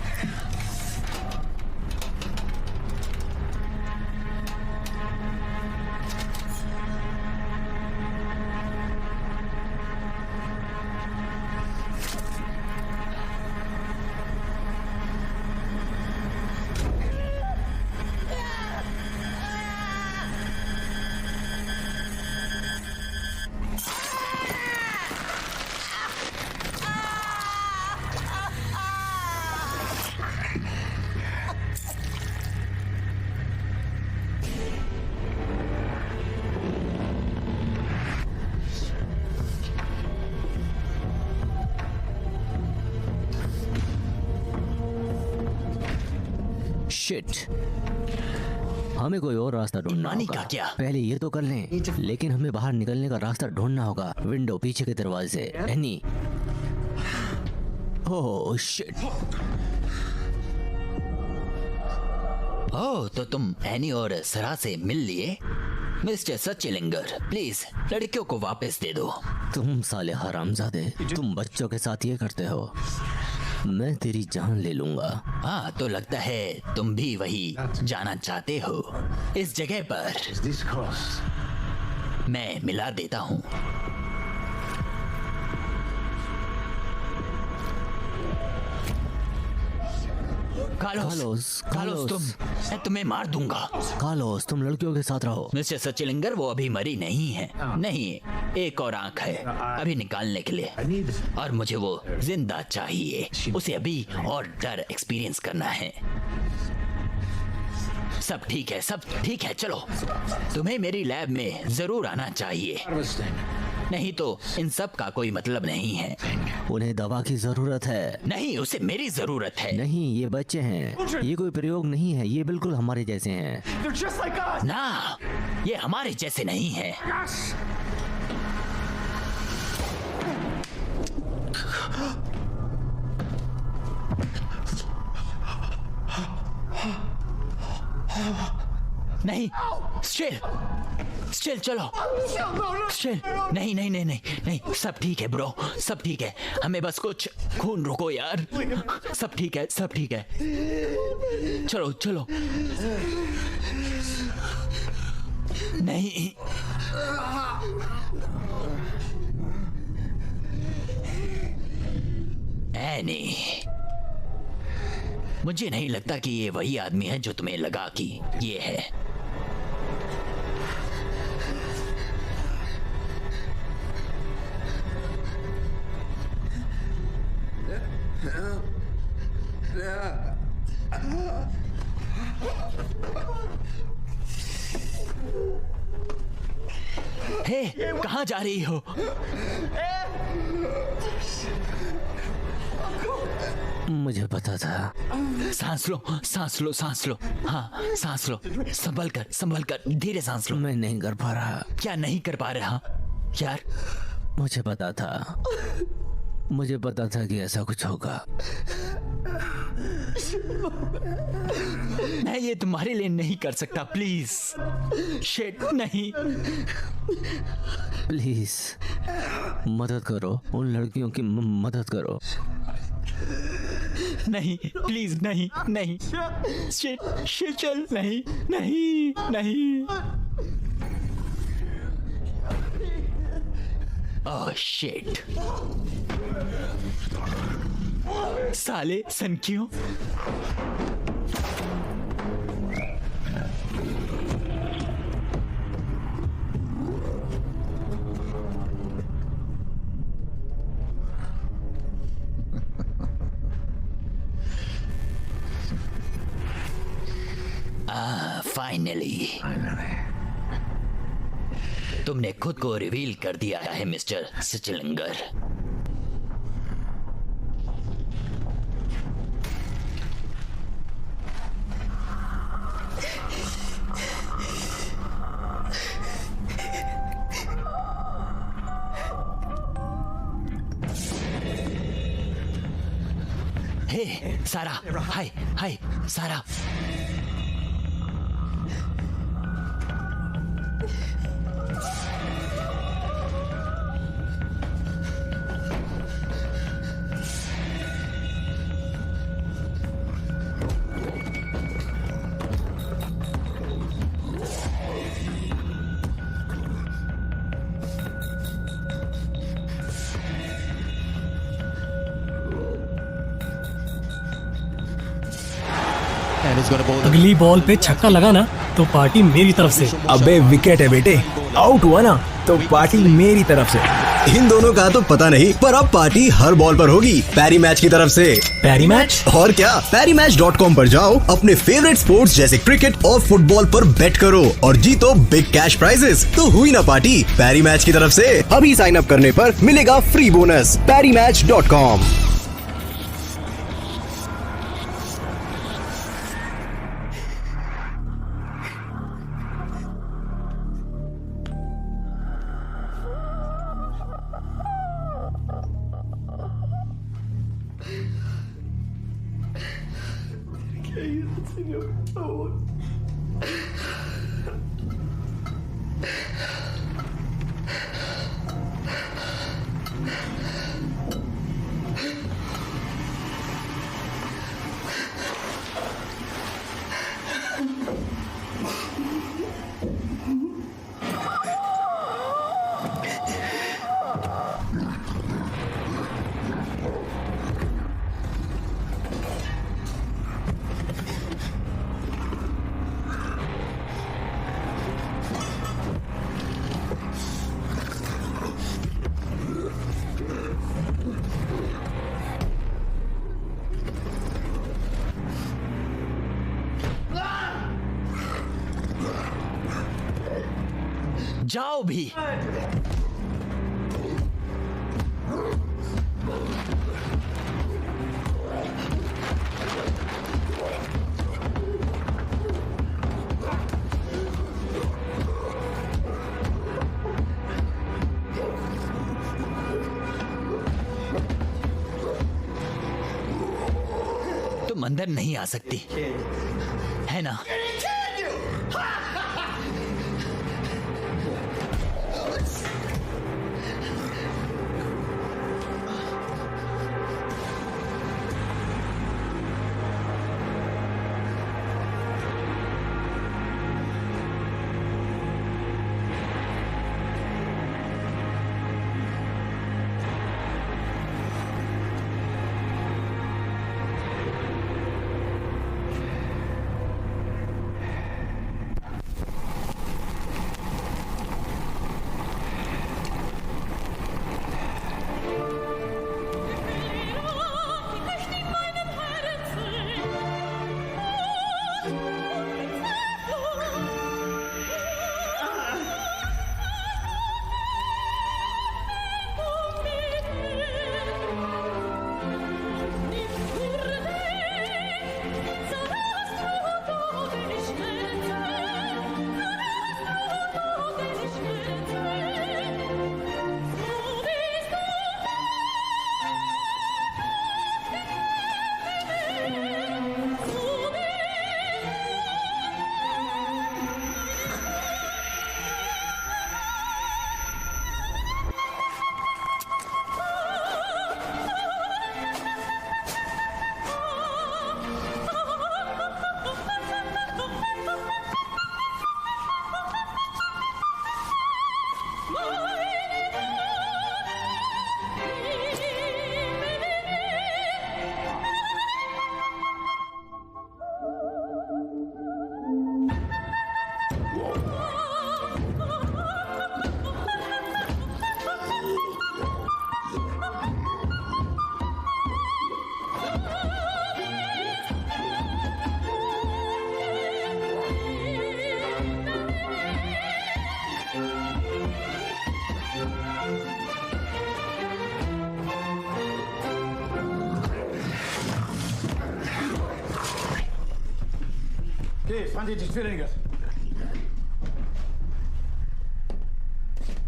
शिट, हमें कोई और रास्ता ढूंढना मानी होगा। का क्या? पहले ये तो कर लें, लेकिन हमें बाहर निकलने का रास्ता ढूंढना होगा। विंडो पीछे के दरवाजे से। Any, oh shit. ओह, तो तुम एनी और सरा से मिल लिए? मिस्टर सचिलिंगर, प्लीज लड़कियों को वापस दे दो। तुम साले हरामजादे, तुम बच्चों के साथ ये करते हो। मैं तेरी जान ले लूंगा। हाँ, तो लगता है तुम भी वही जाना चाहते हो। इस जगह पर मैं मिला देता हूँ। कार्लोस, मैं तुम्हें मार दूंगा। कार्लोस, तुम लड़कियों के साथ रहो। मिस्टर सचिलिंगर, वो अभी मरी नहीं है। नहीं, एक और आंख है अभी निकालने के लिए, और मुझे वो जिंदा चाहिए। उसे अभी और डर एक्सपीरियंस करना है। सब ठीक है, सब ठीक है। चलो, तुम्हें मेरी लैब में जरूर आना चाहिए, नहीं तो इन सब का कोई मतलब नहीं है। उन्हें दवा की जरूरत है। नहीं, उसे मेरी जरूरत है। नहीं, ये बच्चे हैं, ये कोई प्रयोग नहीं है। ये बिल्कुल हमारे जैसे हैं। ना, ये हमारे जैसे नहीं है। नहीं, स्टिल चलो। स्टिल, नहीं नहीं नहीं नहीं नहीं, सब ठीक है ब्रो, सब ठीक है। हमें बस कुछ खून रुको यार। सब ठीक है, सब ठीक है। चलो चलो। नहीं, एनी, मुझे नहीं लगता कि ये वही आदमी है जो तुम्हें लगा कि ये है। हे, कहाँ जा रही हो? मुझे पता था। सांस लो, सांस लो, सांस लो। हाँ, सांस लो, संभल कर, संभल कर, धीरे सांस लो। मैं नहीं कर पा रहा। क्या नहीं कर पा रहा यार? मुझे पता था, मुझे पता था कि ऐसा कुछ होगा। मैं ये तुम्हारे लिए नहीं कर सकता, प्लीज। शिट, नहीं। प्लीज मदद करो, उन लड़कियों की मदद करो। नहीं, प्लीज, नहीं नहीं। शिट, शिट, चल, नहीं नहीं नहीं। ओह शिट, साले सनकियों। फाइनली तुमने खुद को रिवील कर दिया है मिस्टर सचिलिंगर। हे सारा, हाय हाय सारा। अगली बॉल पे छक्का लगा ना तो पार्टी मेरी तरफ से। अबे विकेट है बेटे, आउट हुआ ना तो पार्टी मेरी तरफ से। इन दोनों का तो पता नहीं, पर अब पार्टी हर बॉल पर होगी पैरी मैच की तरफ से। पैरी मैच? और क्या, PariMatch.com पर जाओ, अपने फेवरेट स्पोर्ट्स जैसे क्रिकेट और फुटबॉल पर बेट करो और जीतो बिग कैश प्राइजेस। तो हुई ना पार्टी पैरी मैच की तरफ से। अभी साइन अप करने पर मिलेगा free bonus. PariMatch.com। Señor, por favor. जाओ भी। तुम अंदर नहीं आ सकती है ना?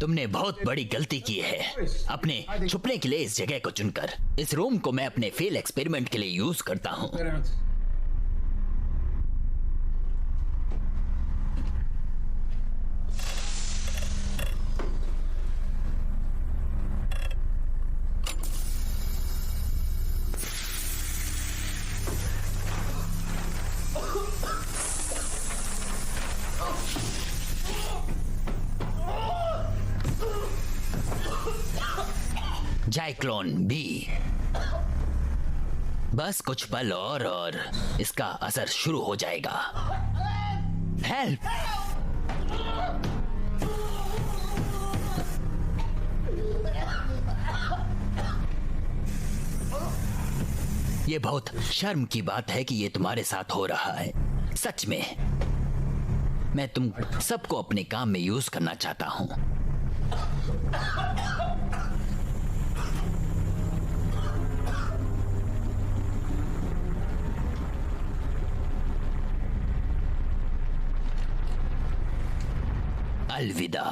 तुमने बहुत बड़ी गलती की है अपने छुपने के लिए इस जगह को चुनकर। इस रूम को मैं अपने फेल एक्सपेरिमेंट के लिए यूज करता हूं। जाइक्लोन बी। बस कुछ पल और इसका असर शुरू हो जाएगा। हेल्प! ये बहुत शर्म की बात है कि ये तुम्हारे साथ हो रहा है। सच में मैं तुम सबको अपने काम में यूज करना चाहता हूं। अलविदा।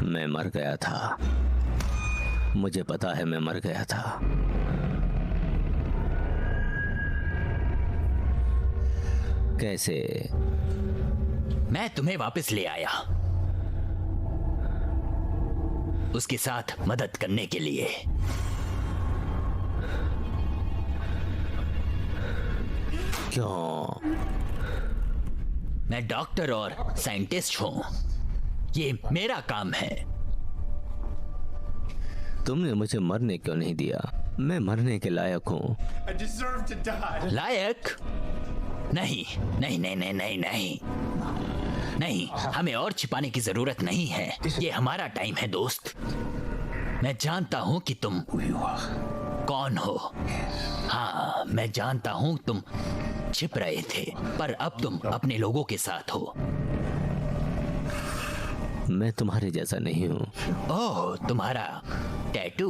मैं मर गया था, मुझे पता है मैं मर गया था। कैसे? मैं तुम्हें वापस ले आया, उसके साथ मदद करने के लिए। क्यों? मैं डॉक्टर और साइंटिस्ट हूं, ये मेरा काम है। तुमने मुझे मरने क्यों नहीं दिया? मैं मरने के लायक हूं। लायक? नहीं नहीं नहीं नहीं नहीं नहीं नहीं, हमें और छिपाने की जरूरत नहीं है। ये हमारा टाइम है दोस्त। मैं जानता हूं कि तुम कौन हो। हाँ, मैं जानता हूं तुम छिप रहे थे, पर अब तुम अपने लोगों के साथ हो। मैं तुम्हारे जैसा नहीं हूँ। ओह, तुम्हारा टैटू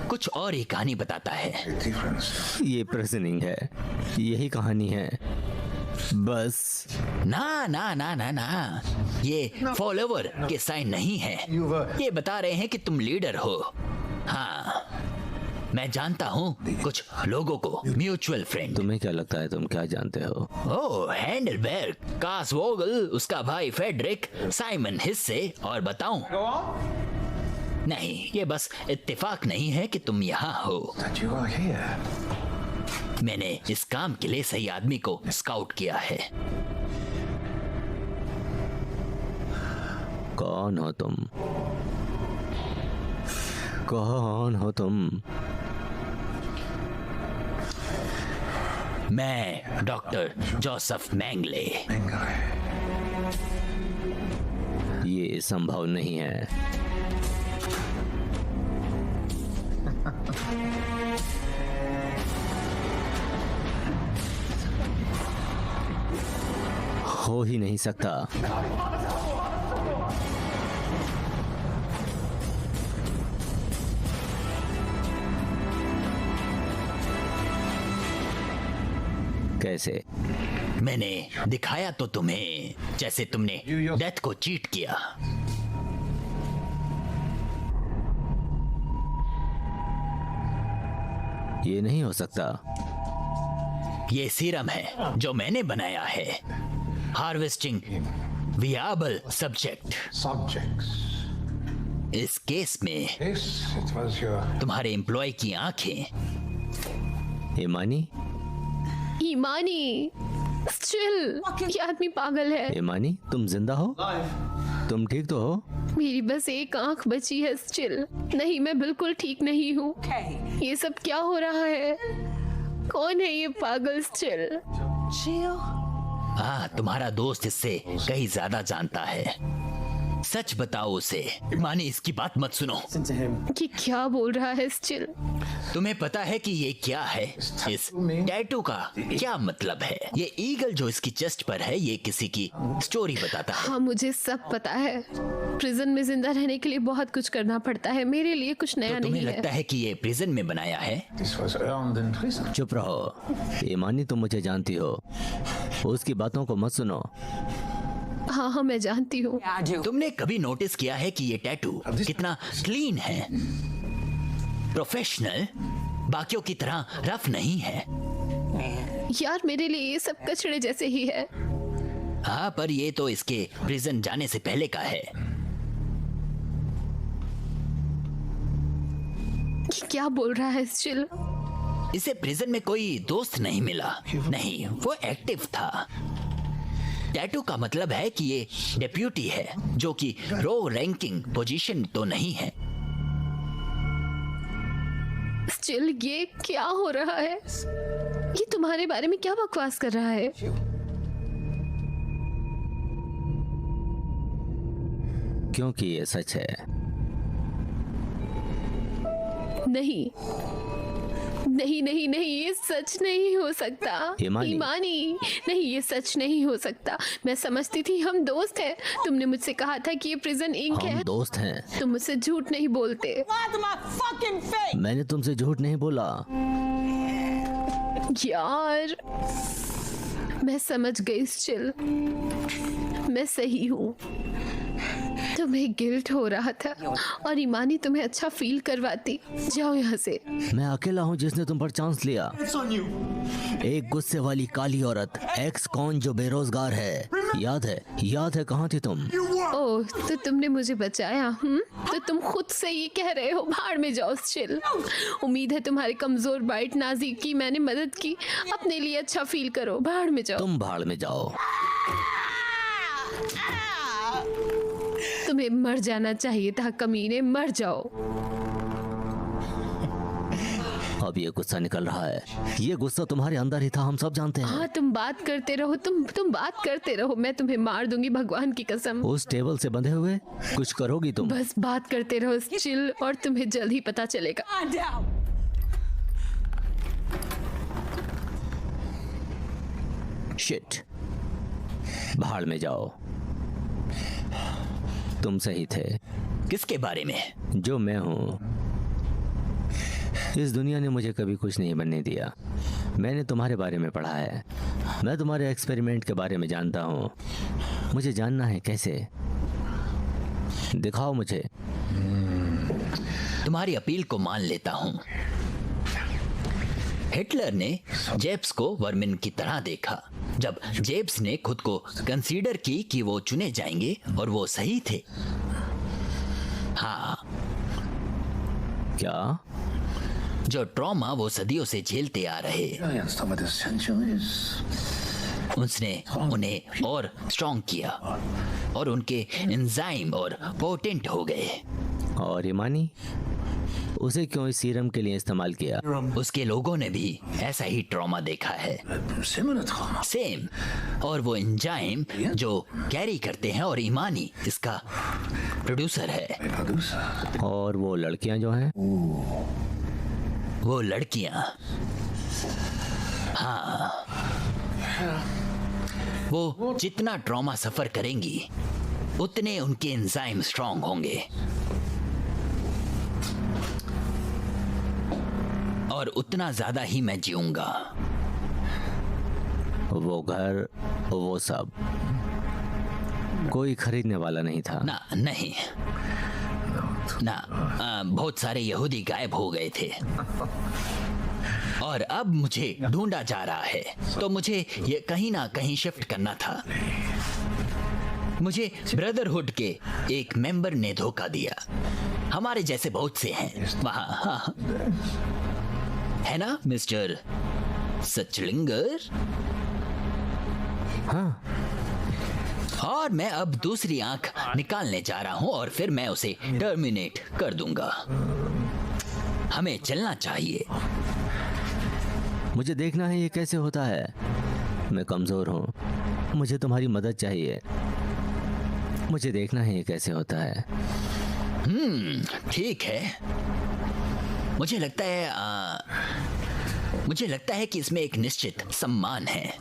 कुछ और ही कहानी बताता है। ये प्रेजनिंग है, यही कहानी है बस। ना ना ना ना ना, ये फॉलोवर के साइन नहीं है। ये बता रहे हैं कि तुम लीडर हो। हाँ, मैं जानता हूँ कुछ लोगों को, म्यूचुअल फ्रेंड। तुम्हें क्या लगता है तुम क्या जानते हो? ओह, हैंडलबर्ग, कास वोगल, उसका भाई फेडरिक, साइमन हिस्से, और बताऊं? नहीं, ये बस इत्तेफाक नहीं है कि तुम यहाँ हो। मैंने इस काम के लिए सही आदमी को स्काउट किया है। कौन हो तुम? कौन हो तुम? मैं डॉक्टर जोसेफ मैंगले। ये संभव नहीं है। हो ही नहीं सकता। कैसे? मैंने दिखाया तो तुम्हें, जैसे तुमने डेथ को चीट किया। ये नहीं हो सकता। ये सीरम है जो मैंने बनाया है। Harvesting viable subject. इस केस में तुम्हारे एम्प्लॉय की आंखें। ईमानी? ईमानी, स्टिल ये आदमी पागल है। ईमानी, तुम जिंदा हो? तुम ठीक तो हो? मेरी बस एक आंख बची है स्टिल। नहीं, मैं बिल्कुल ठीक नहीं हूँ। ये सब क्या हो रहा है? कौन है ये पागल स्टिल? हाँ, तुम्हारा दोस्त इससे कहीं ज्यादा जानता है। सच बताओ उसे। मानी, इसकी बात मत सुनो। ये क्या बोल रहा है स्टिल? तुम्हें पता है कि ये क्या है? इस टैटू का क्या मतलब है? ये ईगल जो इसकी चेस्ट पर है, ये किसी की स्टोरी बताता है। हाँ, मुझे सब पता है। प्रिजन में जिंदा रहने के लिए बहुत कुछ करना पड़ता है। मेरे लिए कुछ नया तो तुम्हें नहीं लगता है कि ये प्रिजन में बनाया है? चुप रहो। ईमानी, तुम मुझे जानती हो, उसकी बातों को मत सुनो। हाँ हाँ, मैं जानती हूँ। तुमने कभी नोटिस किया है कि ये टैटू कितना क्लीन है, प्रोफेशनल, बाकियों की तरह रफ नहीं है? यार, मेरे लिए ये सब कचड़े जैसे ही है। हाँ, पर ये तो इसके प्रिजन जाने से पहले का है। ये क्या बोल रहा है स्टिल? इसे प्रिजन में कोई दोस्त नहीं मिला। नहीं, वो एक्टिव था। टैटू का मतलब है कि ये डेप्यूटी है, जो कि रो रैंकिंग पोजीशन तो नहीं है। स्टिल, ये क्या हो रहा है? ये तुम्हारे बारे में क्या बकवास कर रहा है? क्योंकि ये सच है। नहीं नहीं नहीं नहीं, ये सच नहीं हो सकता। ईमानी, नहीं, ये सच नहीं हो सकता। मैं समझती थी हम दोस्त हैं। तुमने मुझसे कहा था कि ये प्रिजन इंक है। हम दोस्त हैं। तुम मुझसे झूठ नहीं बोलते। मैंने तुमसे झूठ नहीं बोला। यार, मैं समझ गई स्टिल। मैं सही हूँ। तुम्हें गिल्ट हो रहा था और ईमानी तुम्हें अच्छा फील करवाती। जाओ यहाँ से। मैं अकेला हूँ जिसने तुम पर चांस लिया। एक गुस्से वाली काली औरत, एक्स कौन जो बेरोजगार है। याद है कहाँ थी तुम? ओह, तो तुमने मुझे बचाया। तो तुम खुद से ये कह रहे हो? भाड़ में जाओ स्टिल। उम्मीद है तुम्हारे कमजोर बाइट नाजी की मैंने मदद की। अपने लिए अच्छा फील करो। भाड़ में जाओ। तुम भाड़ में जाओ। तुम्हें मर जाना चाहिए था कमीने, मर जाओ। अब ये गुस्सा निकल रहा है। ये गुस्सा तुम्हारे अंदर ही था, हम सब जानते हैं। हाँ, तुम बात करते रहो। तुम बात करते रहो। मैं तुम्हें मार दूंगी, भगवान की कसम। उस टेबल से बंधे हुए कुछ करोगी तुम? बस बात करते रहो स्टिल, और तुम्हें जल्द ही पता चलेगा। शिट, भाड़ में जाओ। तुम सही थे। किसके बारे में? जो मैं हूँ। इस दुनिया ने मुझे कभी कुछ नहीं बनने दिया। मैंने तुम्हारे बारे में पढ़ा है। मैं तुम्हारे एक्सपेरिमेंट के बारे में जानता हूँ। मुझे जानना है कैसे। दिखाओ मुझे। तुम्हारी अपील को मान लेता हूँ। हिटलर ने जेब्स को वर्मिन की तरह देखा। जब जेब्स ने खुद को कंसीडर की कि वो चुने जाएंगे, और वो सही थे। हाँ, क्या? जो ट्रॉमा वो सदियों से झेलते आ रहे, उसने उन्हें और स्ट्रॉन्ग किया, और उनके एंजाइम और पोटेंट हो गए। और ईमानी, उसे क्यों इस सीरम के लिए इस्तेमाल किया? उसके लोगों ने भी ऐसा ही ट्रॉमा देखा है, सेम। और वो एंजाइम जो कैरी करते हैं, और ईमानी इसका प्रोड्यूसर है। और वो लड़कियां जो हैं? वो लड़कियां, हाँ, वो जितना ट्रॉमा सफर करेंगी उतने उनके एंजाइम स्ट्रांग होंगे और उतना ज्यादा ही मैं जीऊंगा। वो घर, वो सब कोई खरीदने वाला नहीं था। ना, नहीं ना, बहुत सारे यहूदी गायब हो गए थे और अब मुझे ढूंढा जा रहा है, तो मुझे ये कहीं ना कहीं शिफ्ट करना था। मुझे ब्रदरहुड के एक मेंबर ने धोखा दिया। हमारे जैसे बहुत से हैं वहां, हाँ, है ना मिस्टर सचलिंगर? हाँ। और मैं अब दूसरी आंख निकालने जा रहा हूं और फिर मैं उसे टर्मिनेट कर दूंगा। हमें चलना चाहिए। मुझे देखना है ये कैसे होता है। मैं कमजोर हूँ, मुझे तुम्हारी मदद चाहिए। मुझे देखना है ये कैसे होता है। ठीक है। मुझे लगता है कि इसमें एक निश्चित सम्मान है।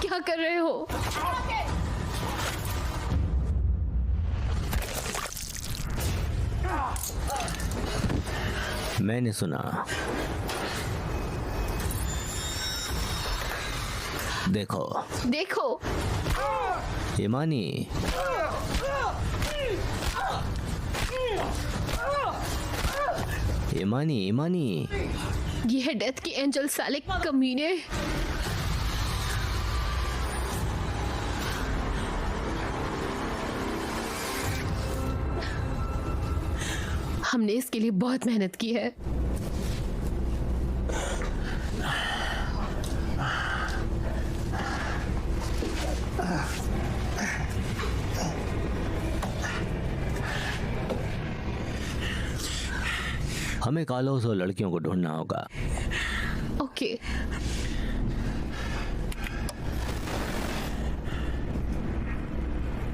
क्या कर रहे हो? मैंने सुना। देखो देखो, ईमानी, ईमानी, ईमानी, ये है डेथ की एंजल, साले कमीने। हमने इसके लिए बहुत मेहनत की है। हमें कालोस और लड़कियों को ढूंढना होगा। ओके।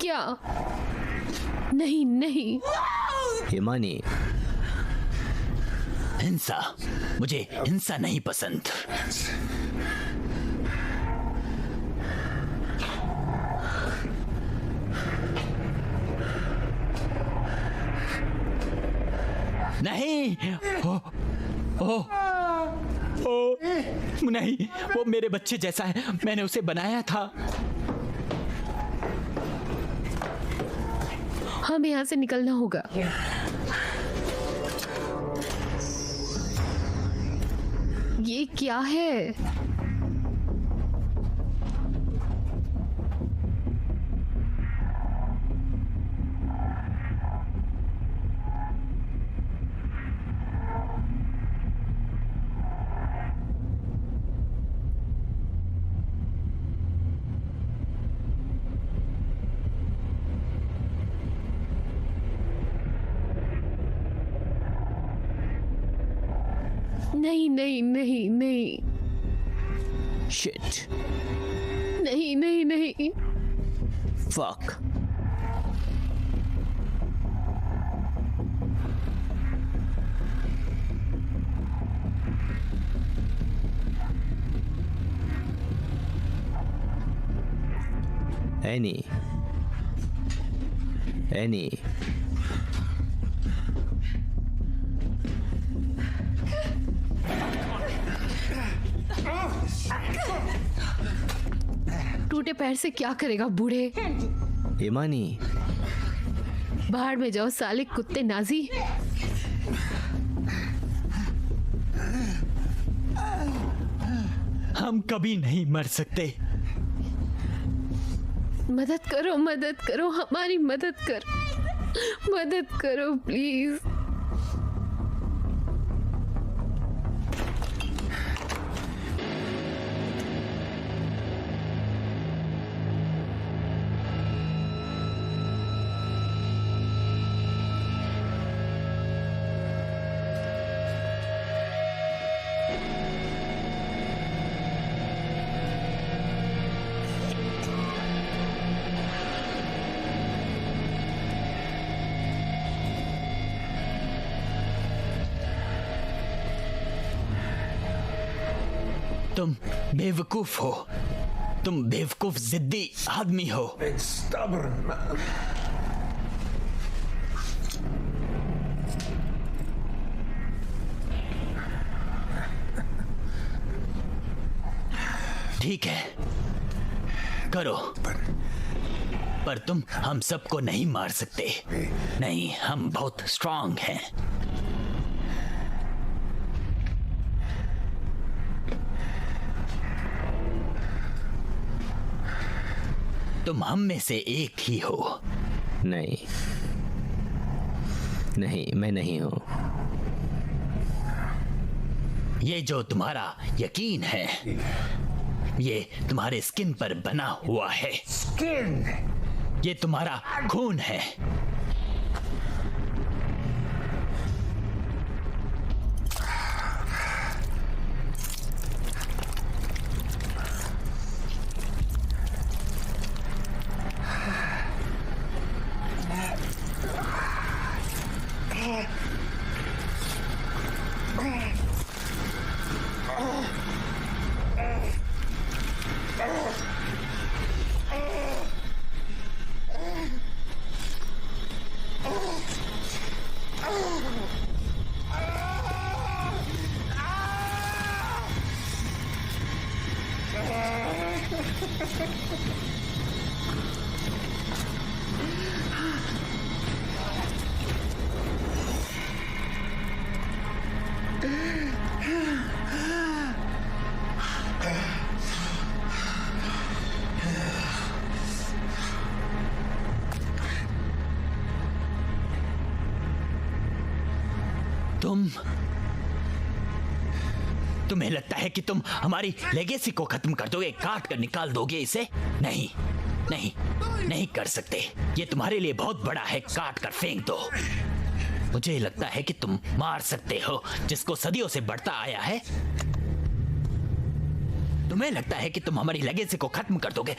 क्या? नहीं नहीं, ईमानी, हिंसा, मुझे हिंसा नहीं पसंद। नहीं, नहीं, वो मेरे बच्चे जैसा है, मैंने उसे बनाया था। हमें यहाँ से निकलना होगा। ये क्या है? नहीं नहीं नहीं नहीं, शिट, नहीं नहीं नहीं, फक। एनी, एनी, टूटे पैर से क्या करेगा बूढ़े? इमानी, बाहर में जाओ साले कुत्ते नाजी। हम कभी नहीं मर सकते। मदद करो, हमारी मदद करो प्लीज। तुम बेवकूफ हो, तुम बेवकूफ जिद्दी आदमी हो। ठीक है, करो, पर तुम हम सबको नहीं मार सकते। नहीं, हम बहुत स्ट्रांग हैं। तुम हम में से एक ही हो। नहीं, नहीं, मैं नहीं हूं। ये जो तुम्हारा यकीन है, ये तुम्हारे स्किन पर बना हुआ है। स्किन? ये तुम्हारा खून है। तुम्हें लगता है कि तुम हमारी लेगेसी को खत्म कर दोगे, काट कर निकाल दोगे इसे? नहीं, नहीं, नहीं कर सकते। ये तुम्हारे लिए बहुत बड़ा है, काट कर फेंक दो। मुझे लगता है कि तुम मार सकते हो जिसको सदियों से बढ़ता आया है। तुम्हें लगता है कि तुम हमारी लेगेसी को खत्म कर दोगे।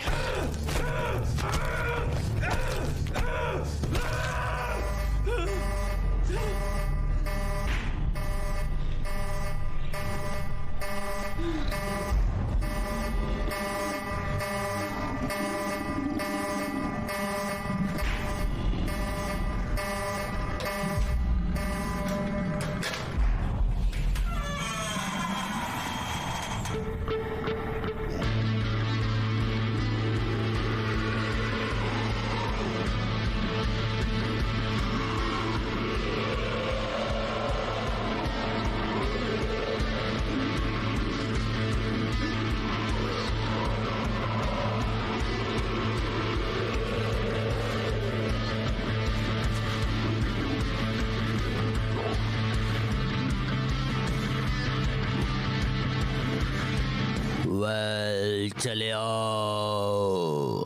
चले आओ।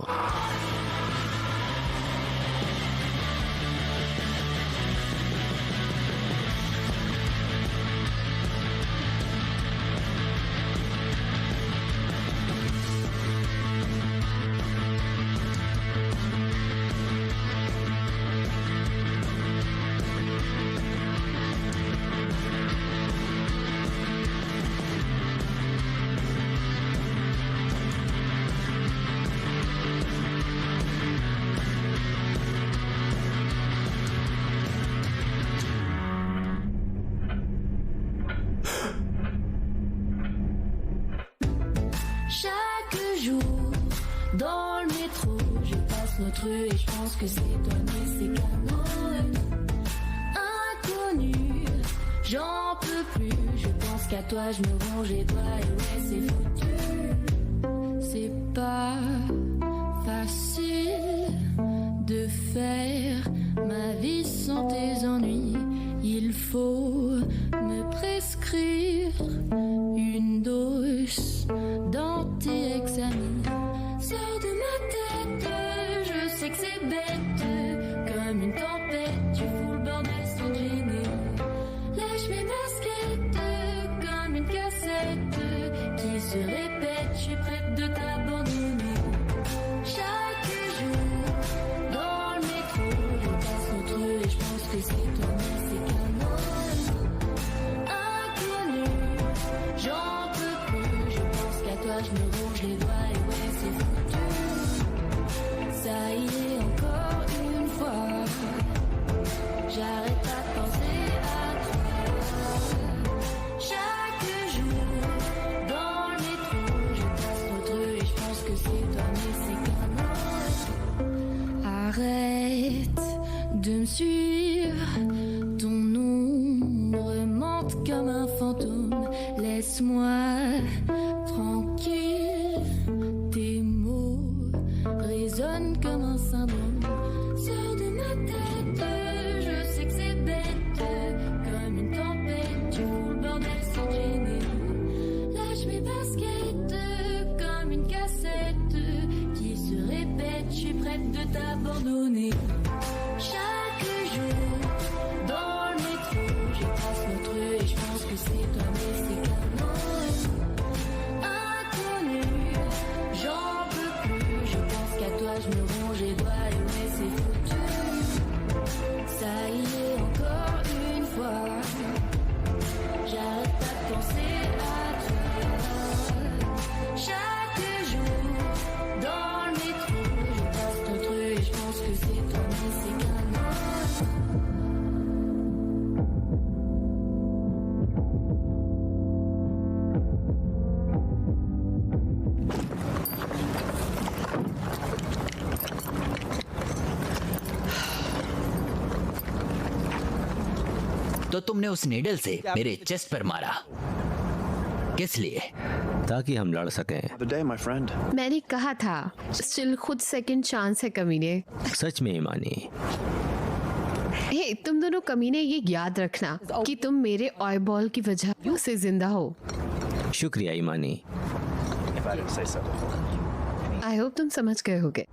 notre rue et je pense que c'est toi mais c'est canon. Inconnu, j'en peux plus, je pense qu'à toi je me ronge les doigts et ouais c'est foutu. C'est pas facile de faire ma vie sans tes ennuis. Il faut me prescrire une dose d'anti-examen. Sors de ma tête, je sais que c'est bête. Comme une tempête, tu fous le bordel sans gêner. Lâche mes baskets comme une cassette qui se répète, je suis prête de t'abandonner. Chaque jour, dans le métro, je passe notre rue et je pense que c'est toi mais c'est canon. Inconnu, j'en peux plus, je pense qu'à toi je me ronge les doigts et ouais c'est foutu. Ça y est encore une fois, j'arrête pas de penser à toi. Chaque jour, dans le métro, je passe notre rue et je pense que c'est toi mais c'est canon. Arrête de me suivre, ton ombre monte comme un fantôme. Laisse-moi tranquille, tes mots résonnent comme un syndrome. Sors de ma tête, je sais que c'est bête. Comme une tempête, tu fous le bordel sans gêner. Lâche mes baskets comme une cassette qui se répète, je suis prête de t'abandonner. Chaque jour, dans le métro, je passe notre rue et je pense que c'est toi mais c'est canon. Inconnu, j'en peux plus, je pense qu'à toi je me ronge les doigts et ouais c'est foutu. Ça y est encore une fois, j'arrête pas de penser à toi. Chaque jour, dans le métro, je passe notre rue et je pense que c'est toi mais c'est canon. तो तुमने उस नीडल से मेरे चेस्ट पर मारा, किस लिए? ताकि हम लड़ सकें। मैंने कहा था स्टिल खुद सेकंड चांस है कमीने। सच में ईमानी, हे तुम दोनों कमीने ये याद रखना कि तुम मेरे ऑय बॉल की वजह से जिंदा हो। शुक्रिया ईमानी। आई होप तुम समझ गए होगे।